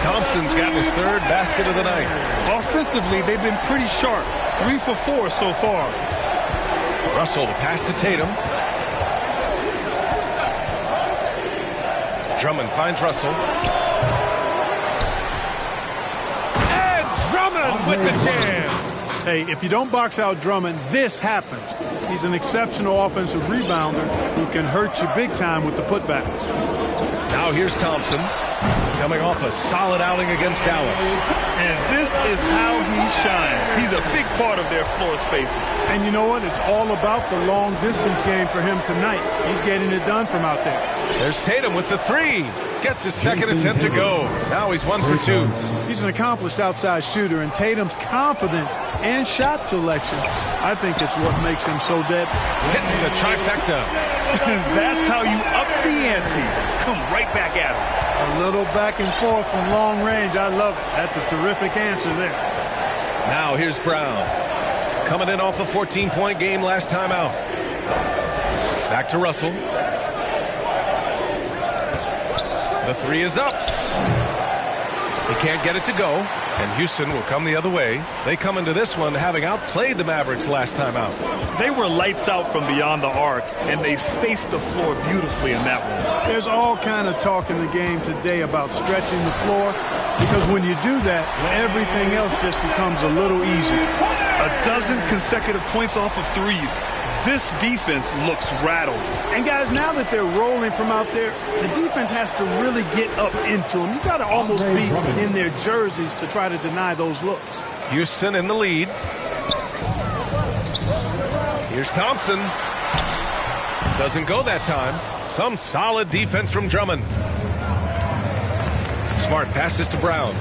Thompson's gotten his 3rd basket of the night. Offensively, they've been pretty sharp. 3 for 4 so far. Russell, the pass to Tatum. Drummond finds Russell. And Drummond with the jam. Hey, if you don't box out Drummond, this happens. He's an exceptional offensive rebounder who can hurt you big time with the putbacks. Now here's Thompson, coming off a solid outing against Dallas. And this is how he shines. He's a big part of their floor spacing. And you know what? It's all about the long distance game for him tonight. He's getting it done from out there. There's Tatum with the three. Gets his second attempt to go. Now he's 1 for 2. He's an accomplished outside shooter, and Tatum's confidence and shot selection, I think it's what makes him so deadly. Hits the trifecta. That's how you up the ante. Come right back at him. A little back and forth from long range. I love it. That's a terrific answer there. Now here's Brown. Coming in off a 14-point game last time out. Back to Russell. The three is up. He can't get it to go, and Houston will come the other way. They come into this one having outplayed the Mavericks last time out. They were lights out from beyond the arc, and they spaced the floor beautifully in that one. There's all kind of talk in the game today about stretching the floor, because when you do that, everything else just becomes a little easier. A dozen consecutive points off of threes. This defense looks rattled. And guys, now that they're rolling from out there, the defense has to really get up into them. You got to almost be in their jerseys to try to deny those looks. Houston in the lead. Here's Thompson. Doesn't go that time. Some solid defense from Drummond. Smart passes to Brown.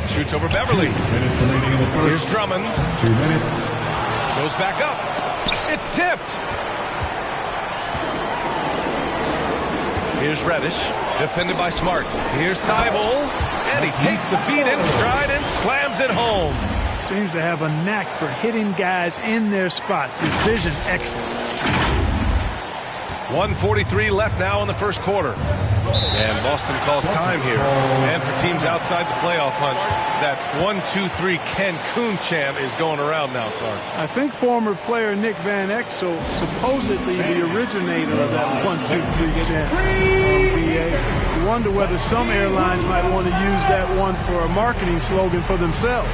Shoots over Beverly. Here's Drummond. 2 minutes. Goes back up. It's tipped. Here's Reddish. Defended by Smart. Here's Thibault. And he takes the feed in stride and slams it home. Seems to have a knack for hitting guys in their spots. His vision excellent. 1:43 left now in the first quarter. And Boston calls time here. And for teams outside the playoff hunt, that 1-2-3 Cancun chant is going around now, Clark. I think former player Nick Van Exel, supposedly the originator of that 1-2-3 chant on BA. You wonder whether some airlines might want to use that one for a marketing slogan for themselves.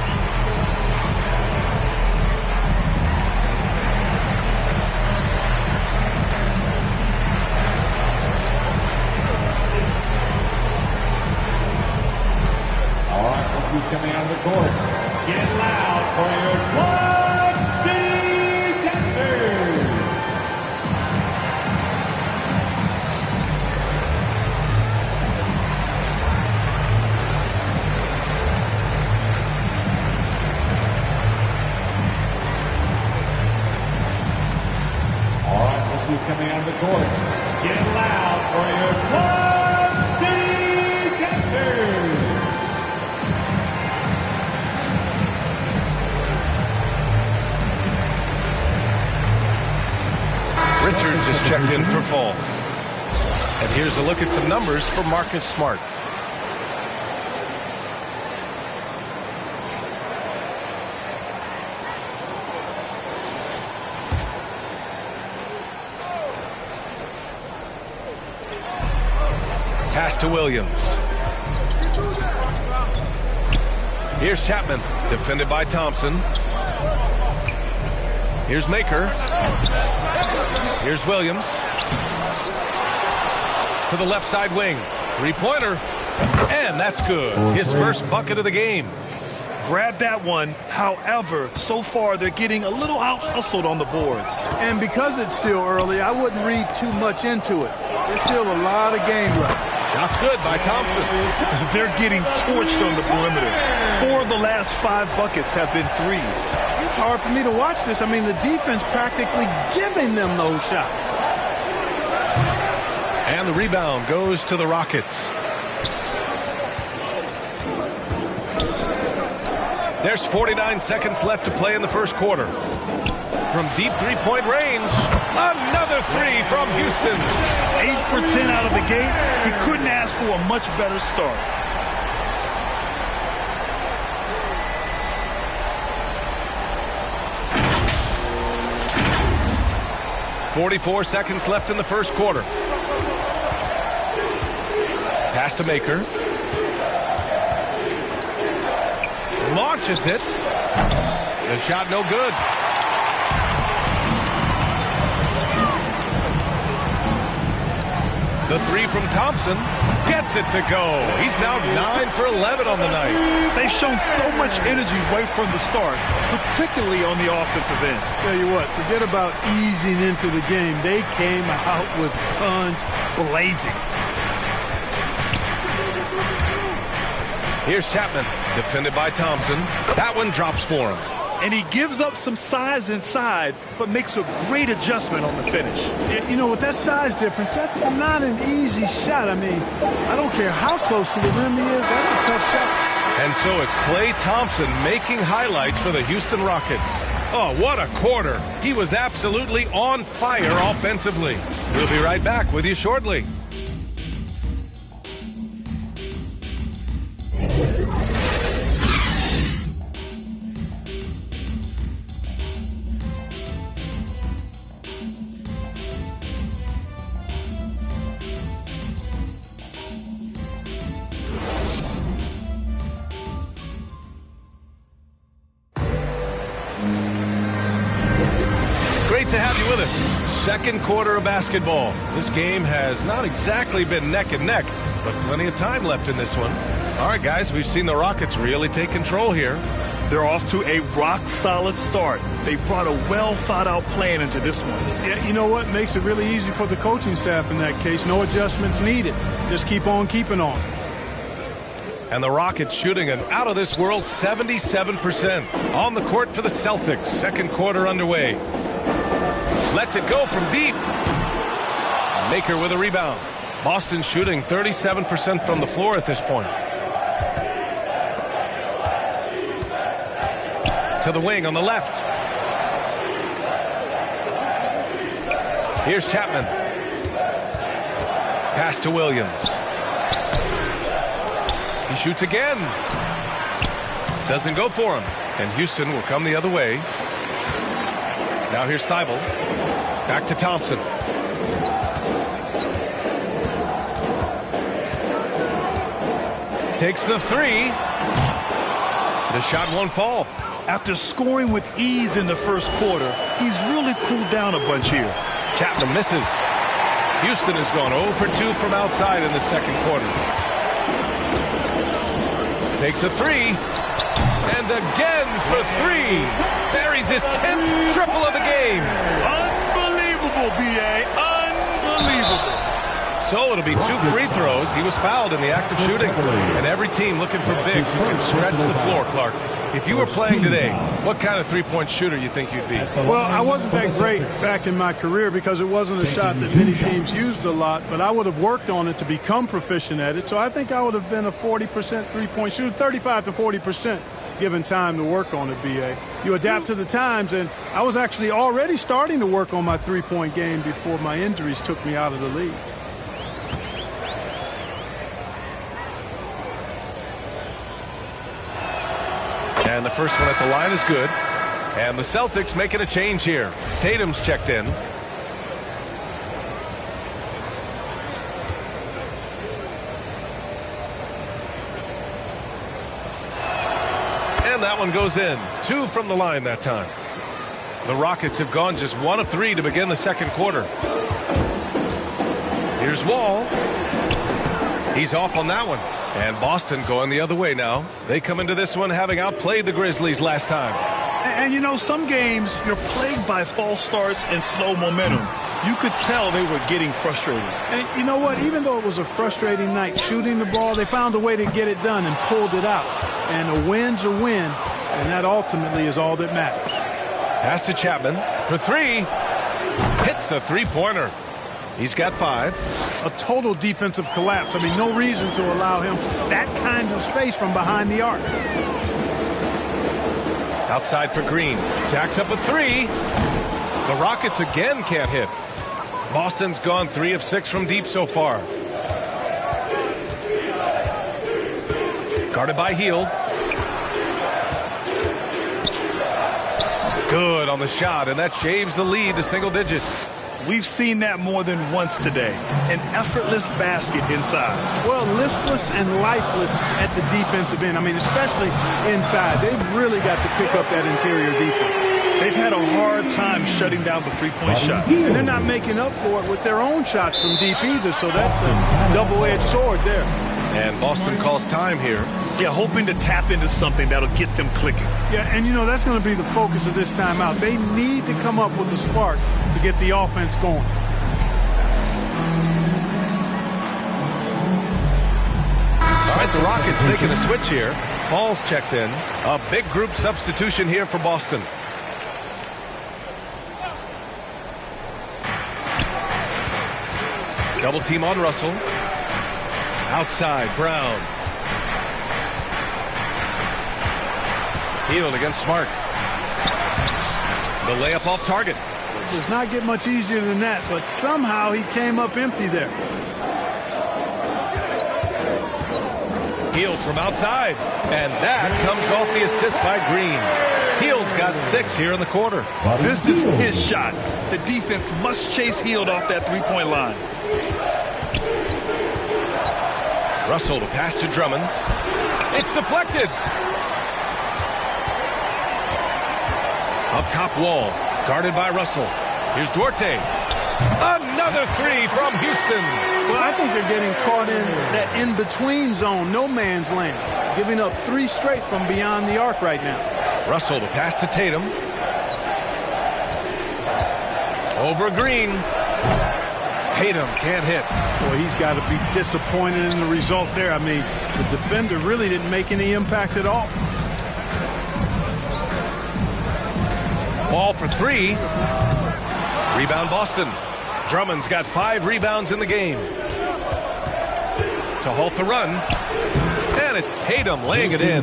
Who's coming out of the court? Get loud for your 1C Dancers! All right, look who's coming out of the court. Get loud for your 1C Dancers! Richards is checked in for fall. And here's a look at some numbers for Marcus Smart. Pass to Williams. Here's Chapman, defended by Thompson. Here's Maker. Here's Williams. To the left side wing. Three-pointer. And that's good. His first bucket of the game. Grab that one. However, so far they're getting a little out-hustled on the boards. And because it's still early, I wouldn't read too much into it. There's still a lot of game left. Shot's good by Thompson. They're getting torched on the perimeter. 4 of the last 5 buckets have been threes. It's hard for me to watch this. I mean, the defense practically giving them those shots. And the rebound goes to the Rockets. There's 49 seconds left to play in the first quarter. From deep three-point range, another three from Houston. 8 for 10 out of the gate. He couldn't ask for a much better start. .44 seconds left in the first quarter. Pass to Maker. Launches it. The shot no good. The three from Thompson gets it to go. He's now 9 for 11 on the night. They've shown so much energy right from the start, particularly on the offensive end. Tell you what, forget about easing into the game. They came out with guns blazing. Here's Chapman, defended by Thompson. That one drops for him. And he gives up some size inside, but makes a great adjustment on the finish. You know, with that size difference, that's not an easy shot. I mean, I don't care how close to the rim he is, that's a tough shot. And so it's Klay Thompson making highlights for the Houston Rockets. Oh, what a quarter. He was absolutely on fire offensively. We'll be right back with you shortly. Great to have you with us. Second quarter of basketball. This game has not exactly been neck and neck, but plenty of time left in this one. All right, guys, we've seen the Rockets really take control here. They're off to a rock-solid start. They brought a well-thought-out plan into this one. Yeah, you know what? Makes it really easy for the coaching staff in that case. No adjustments needed. Just keep on keeping on. And the Rockets shooting an out-of-this-world 77% on the court for the Celtics. Second quarter underway. Lets it go from deep. Maker with a rebound. Boston shooting 37% from the floor at this point. To the wing on the left. Here's Chapman. Pass to Williams. He shoots again. Doesn't go for him. And Houston will come the other way. Now here's Thibault. Back to Thompson. Takes the three. The shot won't fall. After scoring with ease in the first quarter, he's really cooled down a bunch here. Chapman misses. Houston has gone 0 for 2 from outside in the second quarter. Takes a three. And again for three. Buries his 10th triple of the game. Unbelievable, B.A. Unbelievable. So it'll be 2 free throws. He was fouled in the act of shooting. And every team looking for bigs who can stretch the floor, Clark. If you were playing today, what kind of three-point shooter you think you'd be? Well, I wasn't that great back in my career because it wasn't a shot that many teams used a lot, but I would have worked on it to become proficient at it. So I think I would have been a 40% three-point shooter, 35 to 40%. Given time to work on it, B.A. You adapt to the times, and I was actually already starting to work on my three-point game before my injuries took me out of the league. And the first one at the line is good. And the Celtics making a change here. Tatum's checked in. And that one goes in. 2 from the line that time. The Rockets have gone just 1 of 3 to begin the second quarter. Here's Wall. He's off on that one. And Boston going the other way now. They come into this one having outplayed the Grizzlies last time. And you know, some games you're plagued by false starts and slow momentum. You could tell they were getting frustrated. And you know what? Even though it was a frustrating night shooting the ball, they found a way to get it done and pulled it out. And a win's a win, and that ultimately is all that matters. Pass to Chapman for 3. Hits a three-pointer. He's got 5. A total defensive collapse. I mean, no reason to allow him that kind of space from behind the arc. Outside for Green. Jacks up a 3. The Rockets again can't hit. Boston's gone 3 of 6 from deep so far. Guarded by Hield. Good on the shot, and that shaves the lead to single digits. We've seen that more than once today. An effortless basket inside. Well, listless and lifeless at the defensive end. I mean, especially inside. They've really got to pick up that interior defense. They've had a hard time shutting down the three-point shot. And they're not making up for it with their own shots from deep either, so that's a double-edged sword there. And Boston calls time here. Yeah, hoping to tap into something that'll get them clicking. Yeah, and you know, that's going to be the focus of this timeout. They need to come up with a spark to get the offense going. All right, the Rockets making a switch here. Paul's checked in. A big group substitution here for Boston. Double team on Russell. Outside, Brown. Healed against Smart. The layup off target. It does not get much easier than that, but somehow he came up empty there. Healed from outside. And that comes off the assist by Green. Hield's got 6 here in the quarter. This is his shot. The defense must chase Hield off that three-point line. Russell to pass to Drummond. It's deflected. Up top wall. Guarded by Russell. Here's Duarte. Another 3 from Houston. Well, I think they're getting caught in that in-between zone, no man's land. Giving up 3 straight from beyond the arc right now. Russell to pass to Tatum. Over Green. Tatum can't hit. Boy, he's got to be disappointed in the result there. I mean, the defender really didn't make any impact at all. Ball for 3. Rebound Boston. Drummond's got 5 rebounds in the game. To halt the run. And it's Tatum laying it in.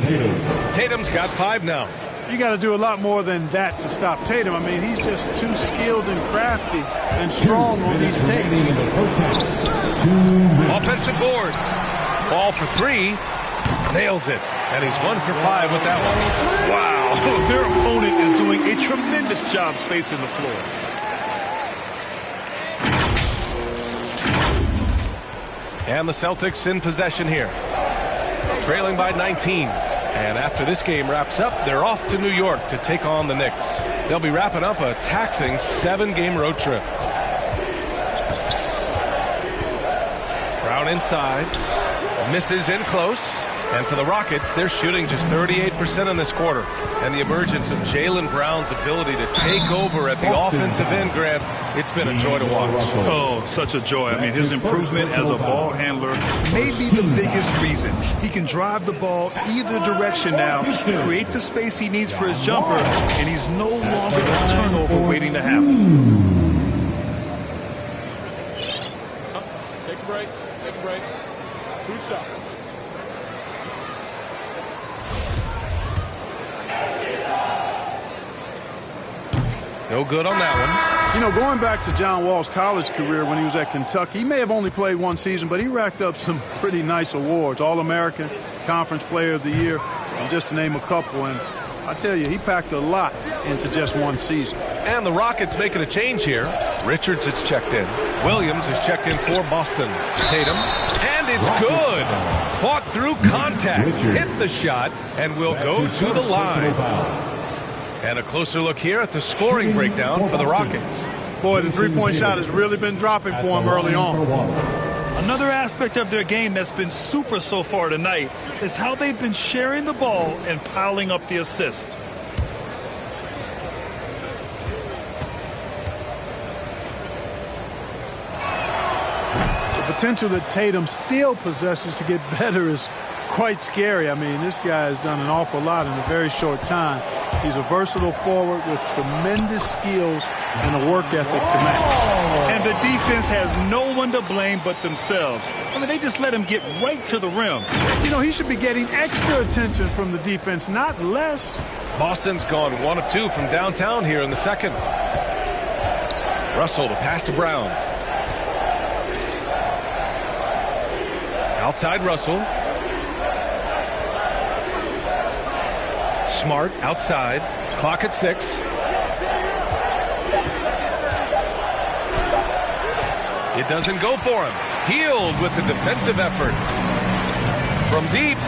Tatum's got 5 now. You got to do a lot more than that to stop Tatum. I mean, he's just too skilled and crafty and strong on these takes. Offensive board. Ball for 3. Nails it. And he's 1 for 5 with that one. Wow. Their opponent is doing a tremendous job spacing the floor. And the Celtics in possession here. Trailing by 19. And after this game wraps up, they're off to New York to take on the Knicks. They'll be wrapping up a taxing 7-game road trip. Brown inside. Misses in close. And for the Rockets, they're shooting just 38% in this quarter. And the emergence of Jaylen Brown's ability to take over at the offensive end, Grant, it's been a joy to watch. Oh, such a joy. I mean, his improvement as a ball handler may be the biggest reason. He can drive the ball either direction now, create the space he needs for his jumper, and he's no longer a turnover waiting to happen. Take a break. Take a break. 2 shots. No good on that one. You know, going back to John Wall's college career when he was at Kentucky, he may have only played 1 season, but he racked up some pretty nice awards. All-American, Conference Player of the Year, and just to name a couple. And I tell you, he packed a lot into just 1 season. And the Rockets making a change here. Richards is checked in. Williams is checked in for Boston. Tatum. And it's good. Fought through contact. Hit the shot and will go to the line. And a closer look here at the scoring breakdown for the Rockets. Boy, the three-point shot has really been dropping for him early on. Another aspect of their game that's been super so far tonight is how they've been sharing the ball and piling up the assist. The potential that Tatum still possesses to get better is quite scary. I mean, this guy has done an awful lot in a very short time. He's a versatile forward with tremendous skills and a work ethic to match. And the defense has no one to blame but themselves. I mean, they just let him get right to the rim. You know, he should be getting extra attention from the defense, not less. Boston's gone 1 of 2 from downtown here in the second. Russell to pass to Brown. Outside Russell. Smart outside. Clock at 6. It doesn't go for him. Healed with the defensive effort. From deep.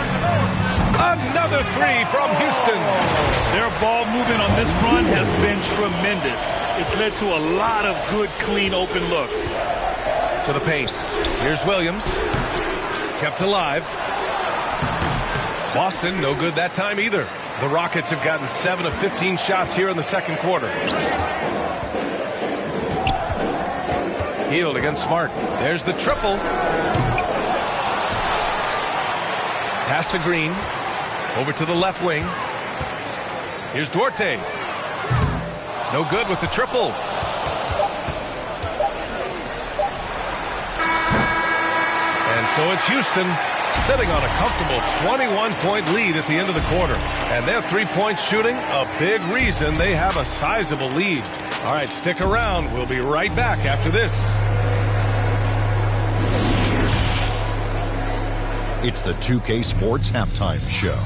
Another three from Houston. Their ball movement on this run has been tremendous. It's led to a lot of good, clean, open looks. To the paint. Here's Williams. Kept alive. Boston, no good that time either. The Rockets have gotten 7 of 15 shots here in the second quarter. Healed against Smart. There's the triple. Pass to Green. Over to the left wing. Here's Duarte. No good with the triple. And so it's Houston sitting on a comfortable 21-point lead at the end of the quarter. And their three-point shooting, a big reason they have a sizable lead. All right, stick around. We'll be right back after this. It's the 2K Sports Halftime Show.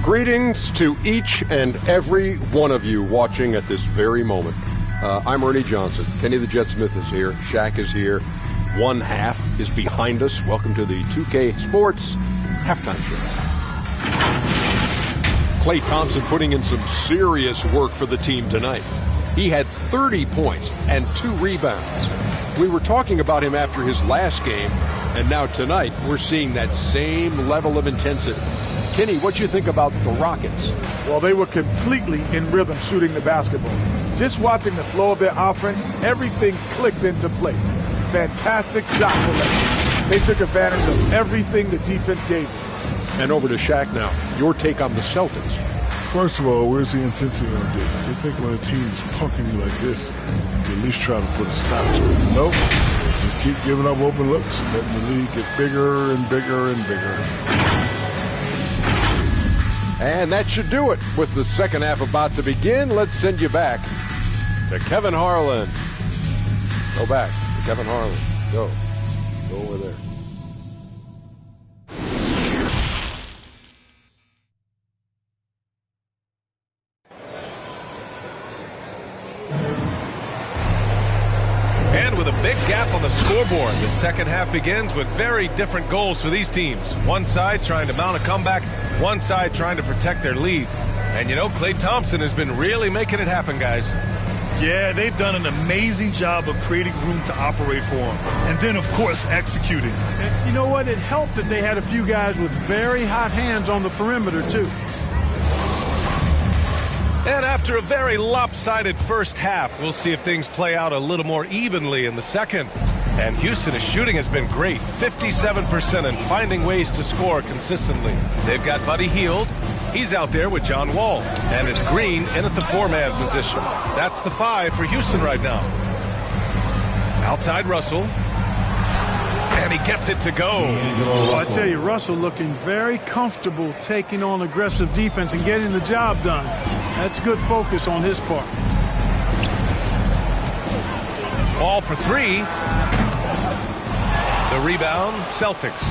Greetings to each and every one of you watching at this very moment. I'm Ernie Johnson. Kenny the Jet Smith is here. Shaq is here. One half is behind us. Welcome to the 2K Sports Halftime Show. Klay Thompson putting in some serious work for the team tonight. He had 30 points and 2 rebounds. We were talking about him after his last game, and now tonight we're seeing that same level of intensity. Kenny, what do you think about the Rockets? Well, they were completely in rhythm shooting the basketball. Just watching the flow of their offense, everything clicked into place. Fantastic shot selection. They took advantage of everything the defense gave them. And over to Shaq now. Your take on the Celtics. First of all, where's the intensity on this? They think when a team is punking you like this, you at least try to put a stop to it. Nope. Just keep giving up open looks, letting the lead get bigger and bigger and bigger. And that should do it. With the second half about to begin, let's send you back to Kevin Harlan. Go back to Kevin Harlan. Go over there. And with a big gap on the scoreboard, the second half begins with very different goals for these teams. One side trying to mount a comeback, one side trying to protect their lead. And you know, Klay Thompson has been really making it happen, guys. Yeah, they've done an amazing job of creating room to operate for him. And then, of course, executing. And you know what? It helped that they had a few guys with very hot hands on the perimeter, too. And after a very lopsided first half, we'll see if things play out a little more evenly in the second. And Houston's shooting has been great, 57%, and finding ways to score consistently. They've got Buddy Hield. He's out there with John Wall. And it's Green in at the 4-man position. That's the 5 for Houston right now. Outside Russell. And he gets it to go. Well, I tell you, Russell looking very comfortable taking on aggressive defense and getting the job done. That's good focus on his part. Ball for 3. The rebound, Celtics.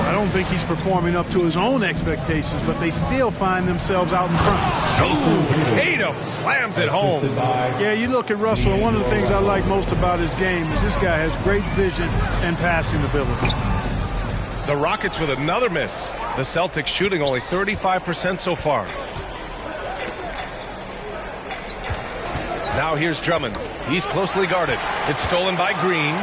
I don't think he's performing up to his own expectations, but they still find themselves out in front. Oh, Tatum slams it home. Yeah, you look at Russell, and one of the things I like most about his game is this guy has great vision and passing ability. The Rockets with another miss. The Celtics shooting only 35% so far. Now here's Drummond. He's closely guarded. It's stolen by Green.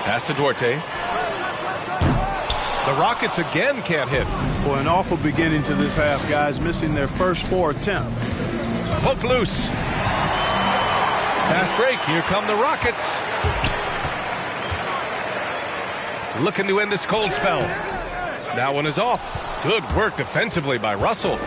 Pass to Duarte. The Rockets again can't hit. Boy, an awful beginning to this half, guys, missing their first 4 attempts. Poke loose. Fast break. Here come the Rockets. Looking to end this cold spell. That one is off. Good work defensively by Russell.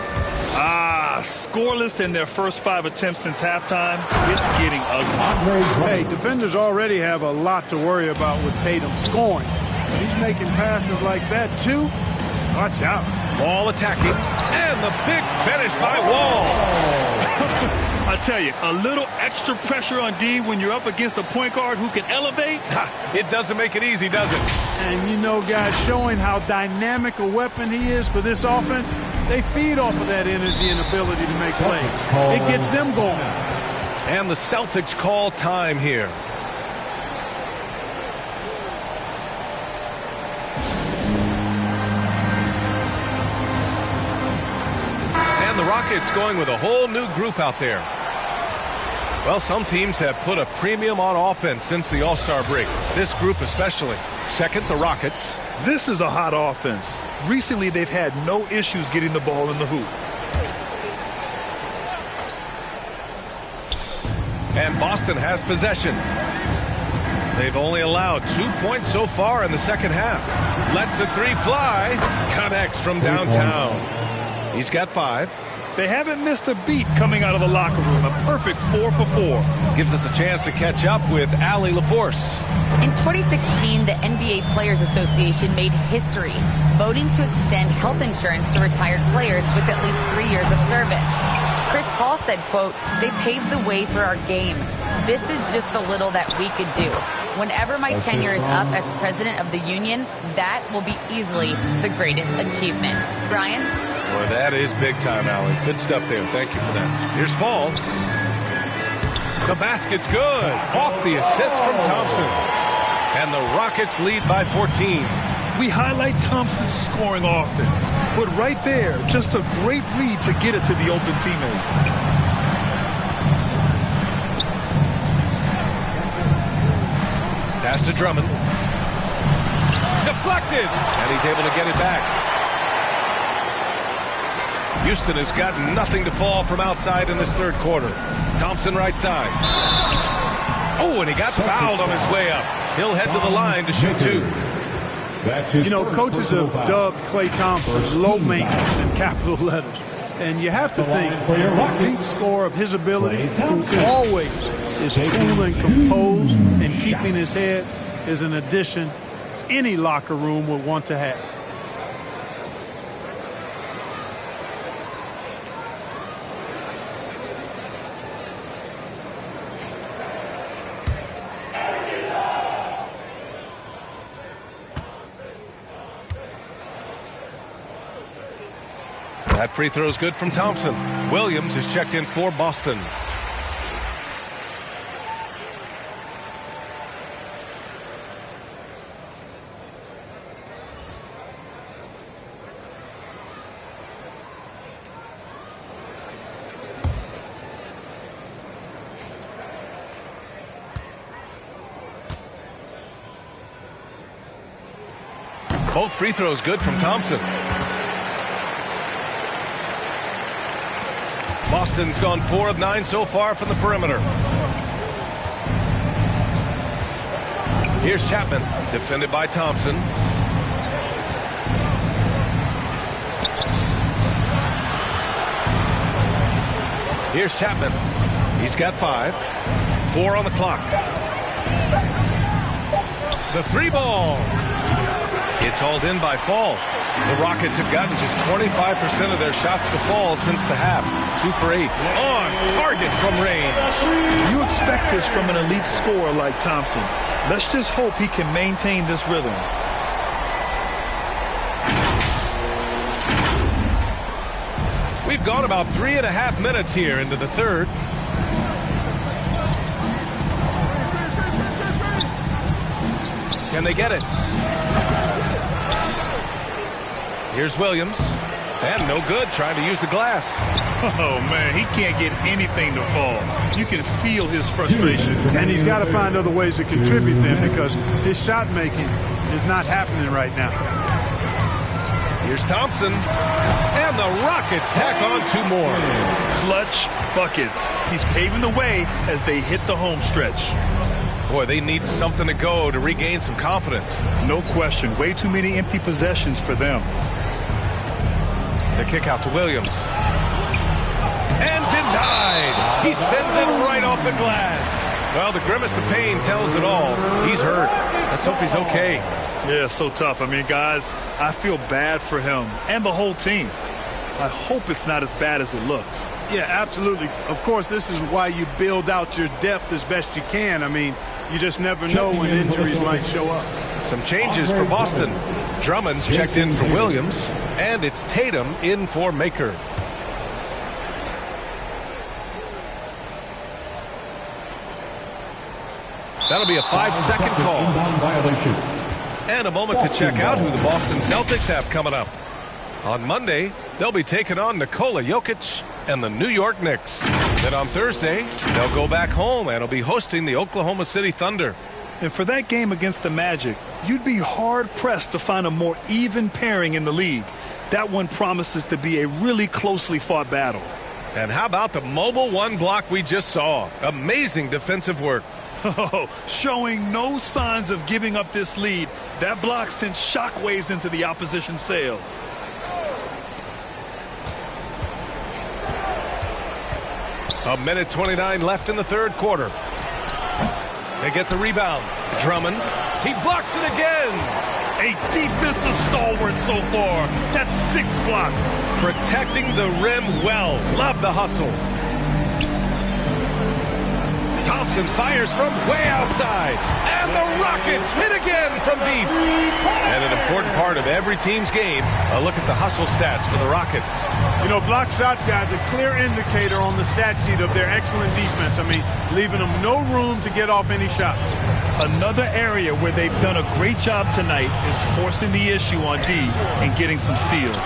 Scoreless in their first 5 attempts since halftime. It's getting ugly. Hey, defenders already have a lot to worry about with Tatum scoring. But he's making passes like that, too. Watch out. Wall attacking. And the big finish by Wall. I tell you, a little extra pressure on D when you're up against a point guard who can elevate. It doesn't make it easy, does it? And you know, guys, showing how dynamic a weapon he is for this offense, they feed off of that energy and ability to make plays. It gets them going. And the Celtics call time here. And the Rockets going with a whole new group out there. Well, some teams have put a premium on offense since the All-Star break. This group especially. Second, the Rockets. This is a hot offense. Recently, they've had no issues getting the ball in the hoop. And Boston has possession. They've only allowed 2 points so far in the second half. Lets the three fly. Connects from downtown. He's got 5. They haven't missed a beat coming out of the locker room. A perfect 4 for 4. Gives us a chance to catch up with Allie LaForce. In 2016, the NBA Players Association made history, voting to extend health insurance to retired players with at least 3 years of service. Chris Paul said, quote, "They paved the way for our game. This is just the little that we could do. Whenever my tenure is up as president of the union, that will be easily the greatest achievement." Brian? Boy, that is big time, Allie. Good stuff there. Thank you for that. Here's Fall. The basket's good. Off the assist from Thompson. And the Rockets lead by 14. We highlight Thompson's scoring often, but right there, just a great read to get it to the open teammate. Pass to Drummond. Deflected, and he's able to get it back. Houston has got nothing to fall from outside in this third quarter. Thompson right side. Oh, and he got fouled on his way up. He'll head to the line to shoot 2. You know, coaches have dubbed Klay Thompson low maintenance in capital letters. And you have to think, the elite score of his ability, who always is cool and composed and keeping his head, is an addition any locker room would want to have. That free throw is good from Thompson. Williams is checked in for Boston. Both free throws good from Thompson. Boston's gone 4 of 9 so far from the perimeter. Here's Chapman, defended by Thompson. Here's Chapman. He's got 5. 4 on the clock. The 3 ball. It's hauled in by Fall. The Rockets have gotten just 25% of their shots to fall since the half. 2 for 8. On target from range. You expect this from an elite scorer like Thompson. Let's just hope he can maintain this rhythm. We've gone about 3.5 minutes here into the third. Can they get it? Here's Williams. And no good, trying to use the glass. Oh, man, he can't get anything to fall. You can feel his frustration. And he's got to find other ways to contribute then, because his shot making is not happening right now. Here's Thompson. And the Rockets tack on 2 more. Clutch buckets. He's paving the way as they hit the home stretch. Boy, they need something to go to regain some confidence. No question. Way too many empty possessions for them. The kick out to Williams. And denied. He sends it right off the glass. Well, the grimace of pain tells it all. He's hurt. Let's hope he's okay. Yeah, so tough. I mean, guys, I feel bad for him and the whole team. I hope it's not as bad as it looks. Yeah, absolutely. Of course, this is why you build out your depth as best you can. I mean, you just never know when injuries might show up. Some changes for Boston. Drummond's checked in for Williams, and it's Tatum in for Maker. That'll be a 5-second call. And a moment to check out who the Boston Celtics have coming up. On Monday, they'll be taking on Nikola Jokic and the New York Knicks. Then on Thursday, they'll go back home and will be hosting the Oklahoma City Thunder. And for that game against the Magic, you'd be hard-pressed to find a more even pairing in the league. That one promises to be a really closely fought battle. And how about the mobile one block we just saw? Amazing defensive work. Showing no signs of giving up this lead. That block sent shockwaves into the opposition sails. A minute 29 left in the third quarter. They get the rebound. Drummond. He blocks it again. A defensive stalwart so far. That's 6 blocks. Protecting the rim well. Love the hustle. Thompson fires from way outside. And the Rockets hit again from deep. And an important part of every team's game, a look at the hustle stats for the Rockets. You know, block shots, guys, a clear indicator on the stat sheet of their excellent defense. I mean, leaving them no room to get off any shots. Another area where they've done a great job tonight is forcing the issue on D and getting some steals.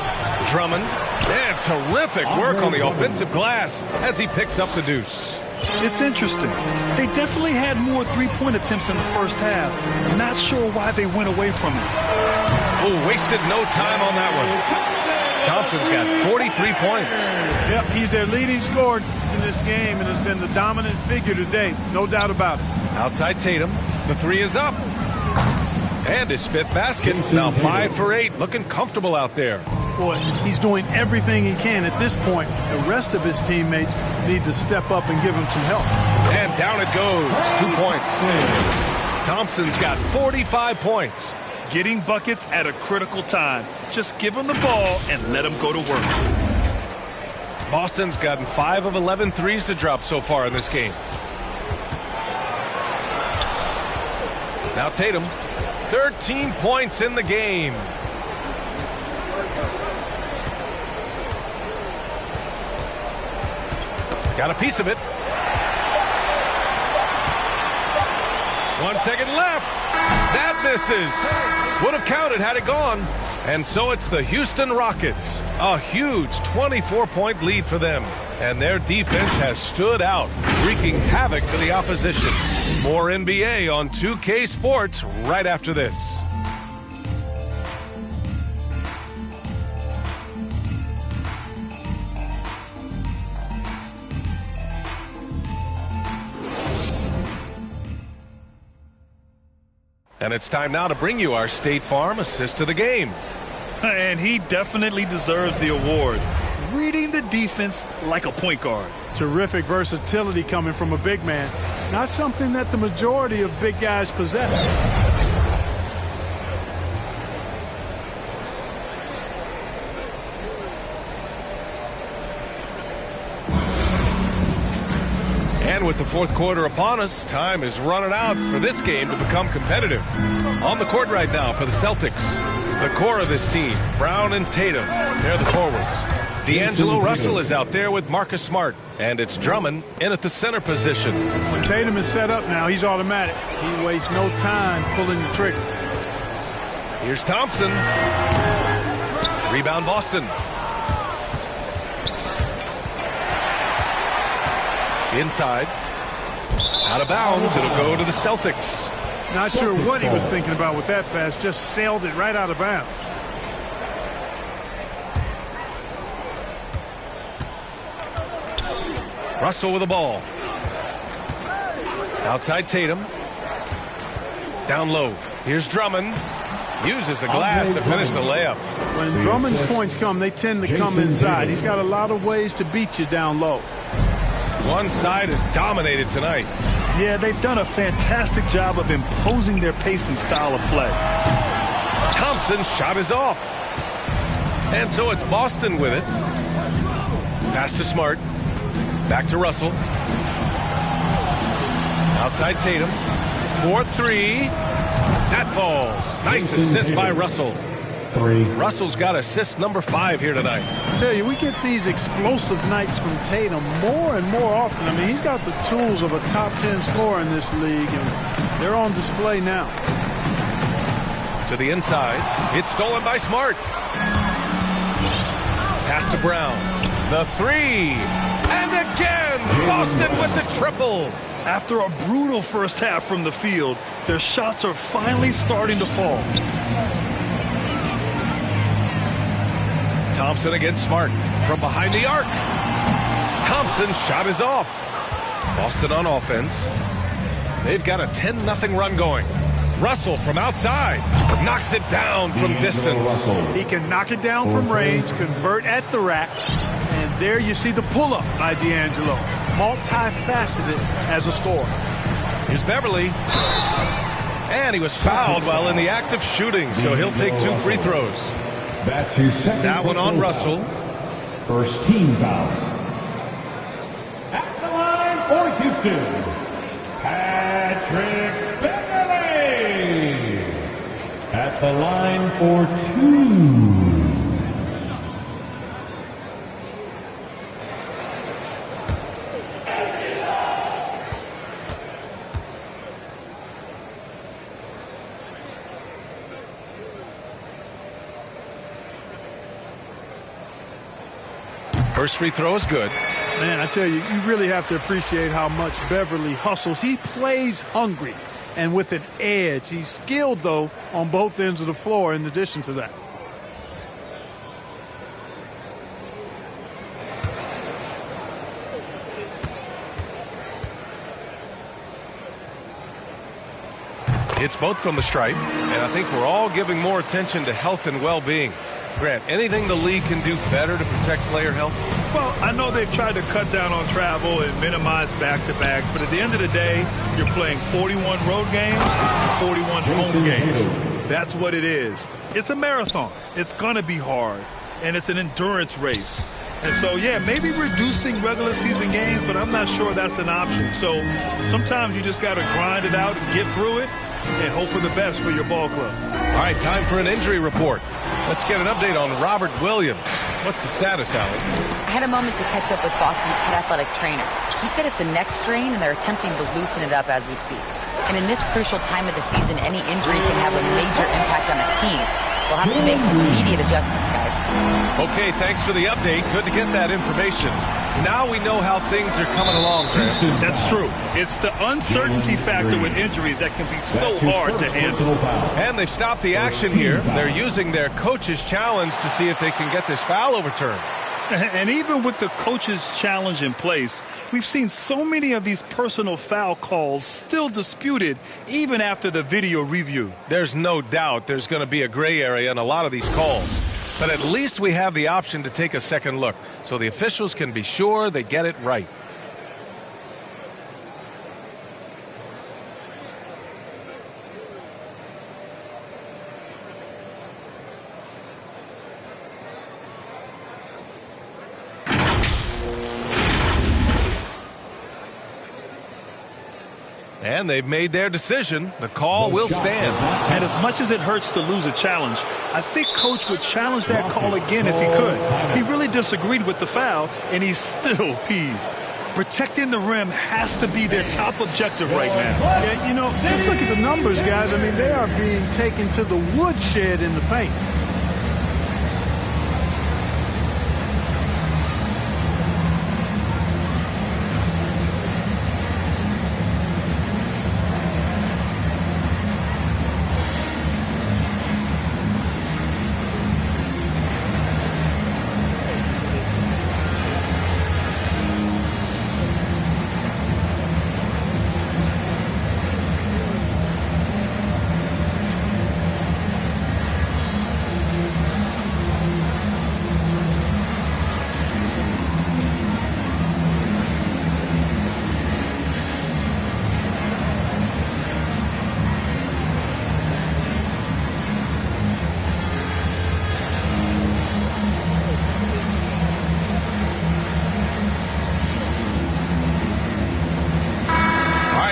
Drummond. And terrific work on the offensive glass as he picks up the deuce. It's interesting. They definitely had more three-point attempts in the first half. Not sure why they went away from it. Oh, wasted no time on that one. Thompson's got 43 points. Yep, he's their leading scorer in this game and has been the dominant figure today. No doubt about it. Outside Tatum. The three is up. And his 5th basket. Now 5 for 8. Looking comfortable out there. Boy, he's doing everything he can at this point. The rest of his teammates need to step up and give him some help. And down it goes. 2 points. Thompson's got 45 points. Getting buckets at a critical time. Just give him the ball and let him go to work. Boston's gotten 5 of 11 threes to drop so far in this game. Now Tatum. 13 points in the game. Got a piece of it. 1 second left. That misses. Would have counted had it gone. And so it's the Houston Rockets. A huge 24-point lead for them. And their defense has stood out, wreaking havoc for the opposition. More NBA on 2K Sports right after this. And it's time now to bring you our State Farm assist of the game. And he definitely deserves the award. Reading the defense like a point guard. Terrific versatility coming from a big man. Not something that the majority of big guys possess. And with the fourth quarter upon us, time is running out for this game to become competitive. On the court right now for the Celtics, the core of this team, Brown and Tatum, they're the forwards. Deangelo Russell is out there with Marcus Smart, and it's Drummond in at the center position. When Tatum is set up now, he's automatic. He wastes no time pulling the trigger. Here's Thompson. Rebound Boston. Inside. Out of bounds. It'll go to the Celtics. Not sure what he was thinking about with that pass. Just sailed it right out of bounds. Russell with the ball. Outside Tatum. Down low. Here's Drummond. Uses the glass to finish the layup. When Drummond's points come, they tend to come inside. He's got a lot of ways to beat you down low. One side is dominated tonight. Yeah, they've done a fantastic job of imposing their pace and style of play. Thompson's shot is off. And so it's Boston with it. Pass to Smart. Back to Russell. Outside Tatum. 4-3. That falls. Nice assist by Russell. 3. Russell's got assist number 5 here tonight. I tell you, we get these explosive nights from Tatum more and more often. I mean, he's got the tools of a top 10 scorer in this league, and they're on display now. To the inside. It's stolen by Smart. Pass to Brown. The 3. And again, Boston with the triple. After a brutal first half from the field, their shots are finally starting to fall. Thompson against Smart from behind the arc. Thompson's shot is off. Boston on offense. They've got a 10-0 run going. Russell from outside knocks it down from distance. He can knock it down from range, convert at the rack, and there you see the pull-up by Deangelo. Multifaceted as a scorer. Here's Beverly. And he was fouled while in the act of shooting, so he'll take 2 free throws. That's his second. That one on Russell. First team foul. At the line for Houston, Patrick Beverly. At the line for 2. First free throw is good. Man, I tell you, you really have to appreciate how much Beverly hustles. He plays hungry and with an edge. He's skilled, though, on both ends of the floor in addition to that. It's both from the stripe, and I think we're all giving more attention to health and well-being. Grant, anything the league can do better to protect player health? Well, I know they've tried to cut down on travel and minimize back-to-backs, but at the end of the day, you're playing 41 road games and 41 home games. That's what it is. It's a marathon. It's going to be hard, and it's an endurance race. And so, yeah, maybe reducing regular season games, but I'm not sure that's an option. So sometimes you just got to grind it out and get through it and hope for the best for your ball club. All right, time for an injury report. Let's get an update on Robert Williams. What's the status, Alex? I had a moment to catch up with Boston's head athletic trainer. He said it's a neck strain, and they're attempting to loosen it up as we speak. And in this crucial time of the season, any injury can have a major impact on a team. We'll have to make some immediate adjustments, guys. Okay, thanks for the update. Good to get that information. Now we know how things are coming along, Grant. That's true. It's the uncertainty factor with injuries that can be so hard to handle. And they've stopped the action here. They're using their coach's challenge to see if they can get this foul overturned. And even with the coach's challenge in place, we've seen so many of these personal foul calls still disputed even after the video review. There's no doubt there's going to be a gray area in a lot of these calls. But at least we have the option to take a second look so the officials can be sure they get it right. And they've made their decision. The call will stand. And as much as it hurts to lose a challenge, I think Coach would challenge that call again if he could. He really disagreed with the foul, and he's still peeved. Protecting the rim has to be their top objective right now. Yeah, you know, just look at the numbers, guys. I mean, they are being taken to the woodshed in the paint.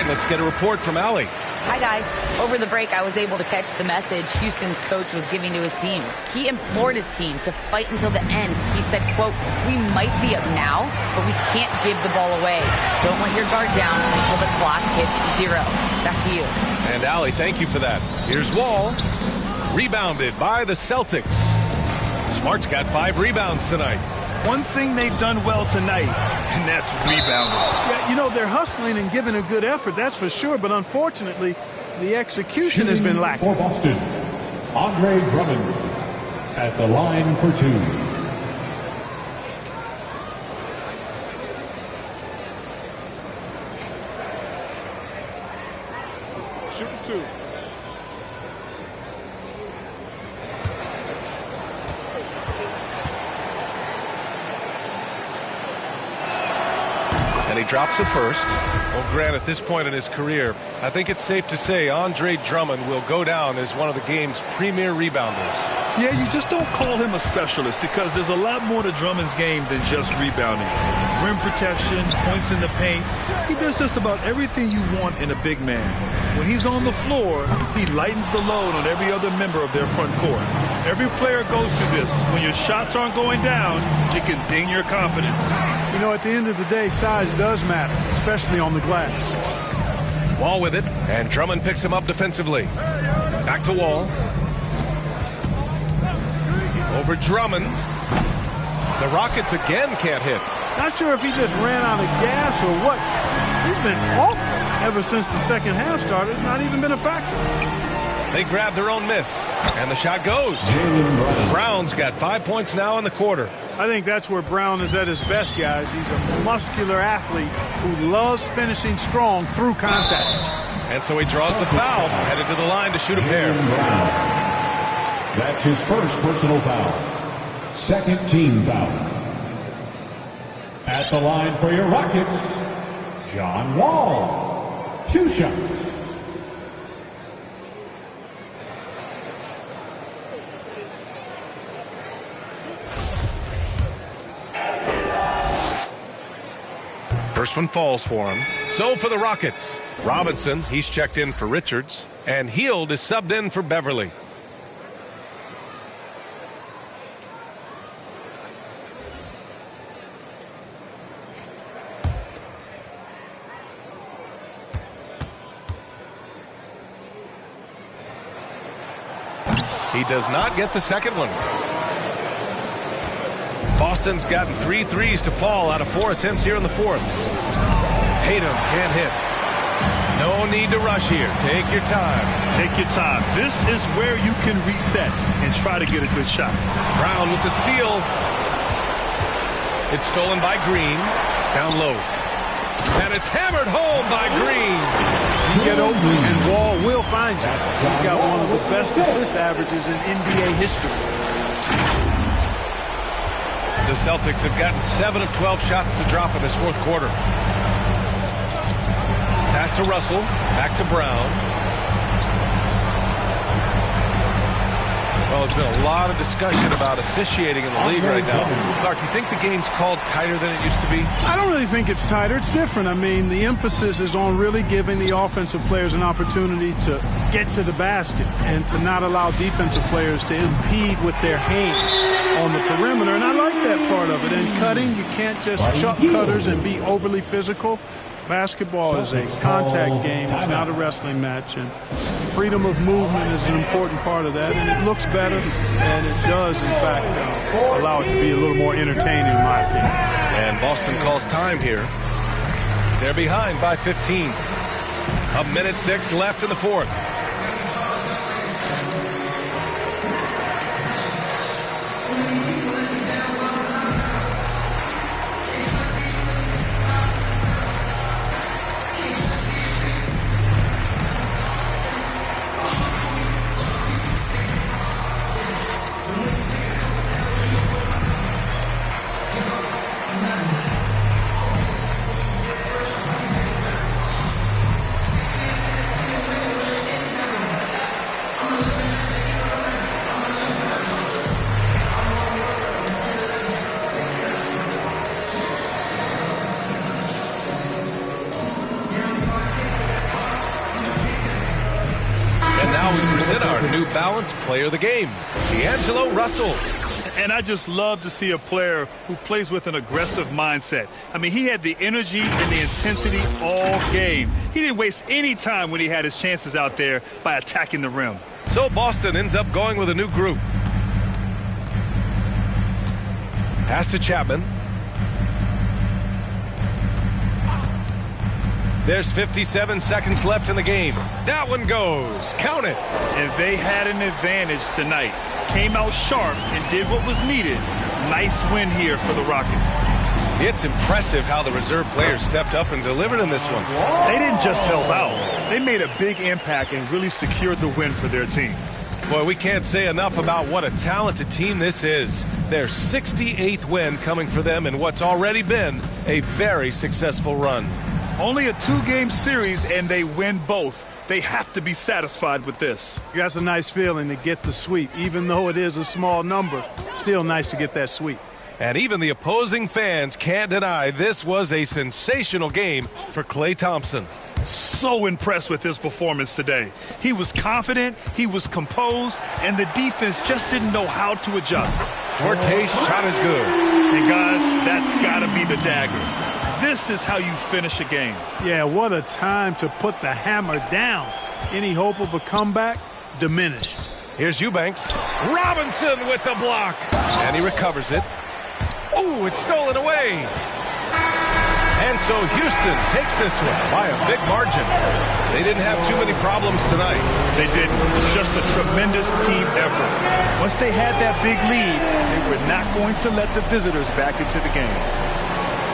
Let's get a report from Allie. Hi, guys. Over the break, I was able to catch the message Houston's coach was giving to his team. He implored his team to fight until the end. He said, quote, "We might be up now, but we can't give the ball away. Don't let your guard down until the clock hits 0. Back to you." And Allie, thank you for that. Here's Wall. Rebounded by the Celtics. Smart's got 5 rebounds tonight. One thing they've done well tonight, and that's rebounding. Yeah, you know, they're hustling and giving a good effort, that's for sure, but unfortunately, the execution has been lacking. For Boston, Andre Drummond at the line for 2. Shooting 2. And he drops it first. Well, Grant, at this point in his career, I think it's safe to say Andre Drummond will go down as one of the game's premier rebounders. Yeah, you just don't call him a specialist because there's a lot more to Drummond's game than just rebounding. Rim protection, points in the paint. He does just about everything you want in a big man. When he's on the floor, he lightens the load on every other member of their front court. Every player goes through this. When your shots aren't going down, it can ding your confidence. You know, at the end of the day, size does matter, especially on the glass. Wall with it, and Drummond picks him up defensively. Back to Wall. Over Drummond. The Rockets again can't hit. Not sure if he just ran out of gas or what. He's been awful ever since the second half started. Not even been a factor. They grab their own miss, and the shot goes. Brown's got 5 points now in the quarter. I think that's where Brown is at his best, guys. He's a muscular athlete who loves finishing strong through contact. And so he draws the foul, headed to the line to shoot a pair. That's his first personal foul. Second team foul. At the line for your Rockets, John Wall. 2 shots. First one falls for him. So for the Rockets, Robinson, he's checked in for Richards, and Hield is subbed in for Beverly. He does not get the second one. Boston's gotten 3 threes to fall out of 4 attempts here in the fourth. Tatum can't hit. No need to rush here. Take your time. Take your time. This is where you can reset and try to get a good shot. Brown with the steal. It's stolen by Green. Down low. And it's hammered home by Green. You get open and Wall will find you. He's got one of the best assist averages in NBA history. The Celtics have gotten 7 of 12 shots to drop in this fourth quarter. Pass to Russell. Back to Brown. Well, there's been a lot of discussion about officiating in the league right now. Clark, you think the game's called tighter than it used to be? I don't really think it's tighter. It's different. I mean, the emphasis is on really giving the offensive players an opportunity to get to the basket and to not allow defensive players to impede with their hands on the perimeter. And I like that part of it. And cutting, you can't just chuck cutters and be overly physical. Basketball is a contact game. It's not a wrestling match. And freedom of movement is an important part of that. And it looks better. And it does, in fact, allow it to be a little more entertaining, in my opinion. And Boston calls time here. They're behind by 15. 1:06 left in the fourth. now we present our new balanced player of the game, Deangelo Russell. And I just love to see a player who plays with an aggressive mindset. I mean, he had the energy and the intensity all game. He didn't waste any time when he had his chances out there by attacking the rim. So Boston ends up going with a new group. Pass to Chapman. There's 57 seconds left in the game. That one goes. Count it. And they had an advantage tonight. Came out sharp and did what was needed. Nice win here for the Rockets. It's impressive how the reserve players stepped up and delivered in this one. They didn't just help out. They made a big impact and really secured the win for their team. Boy, we can't say enough about what a talented team this is. Their 68th win coming for them in what's already been a very successful run. Only a 2-game series, and they win both. They have to be satisfied with this. That's a nice feeling to get the sweep. Even though it is a small number, still nice to get that sweep. And even the opposing fans can't deny this was a sensational game for Klay Thompson. So impressed with his performance today. He was confident, he was composed, and the defense just didn't know how to adjust. Forte's shot is good. And guys, that's got to be the dagger. This is how you finish a game. Yeah, what a time to put the hammer down. Any hope of a comeback? Diminished. Here's Eubanks. Robinson with the block. And he recovers it. Oh, it's stolen away. And so Houston takes this one by a big margin. They didn't have too many problems tonight. They didn't. Just a tremendous team effort. Once they had that big lead, they were not going to let the visitors back into the game.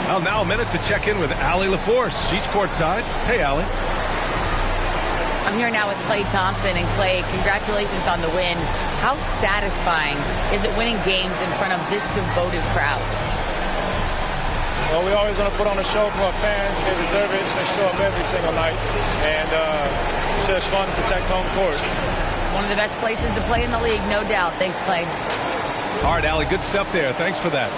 Well, now a minute to check in with Allie LaForce. She's courtside. Hey, Allie. I'm here now with Klay Thompson. And Klay, congratulations on the win. How satisfying is it winning games in front of this devoted crowd? Well, we always want to put on a show for our fans. They deserve it. They show up every single night. And it's just fun to protect home court. It's one of the best places to play in the league, no doubt. Thanks, Klay. All right, Allie, good stuff there. Thanks for that.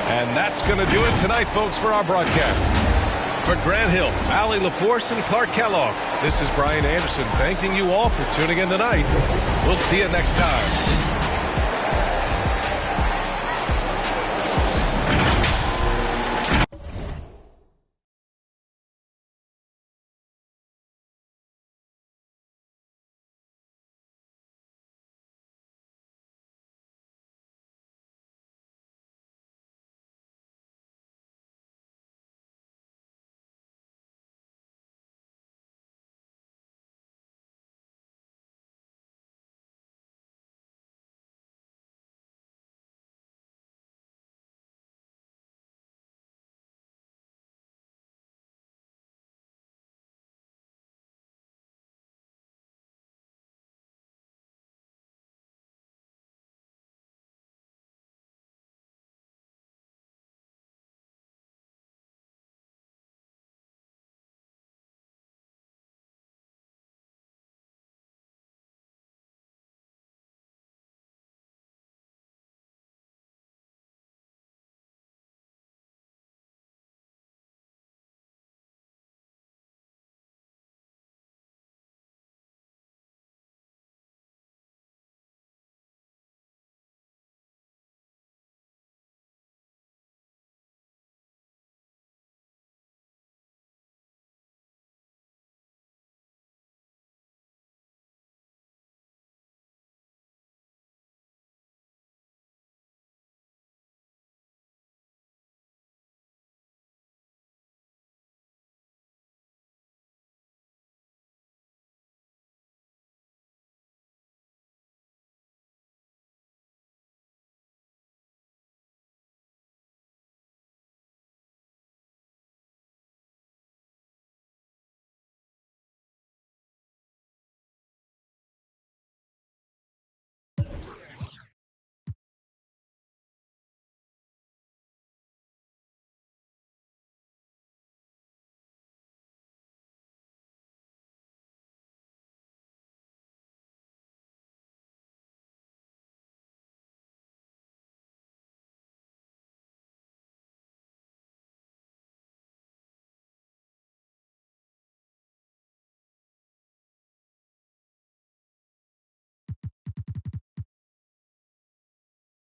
And that's going to do it tonight, folks, for our broadcast. For Grant Hill, Allie LaForce, and Clark Kellogg, this is Brian Anderson thanking you all for tuning in tonight. We'll see you next time.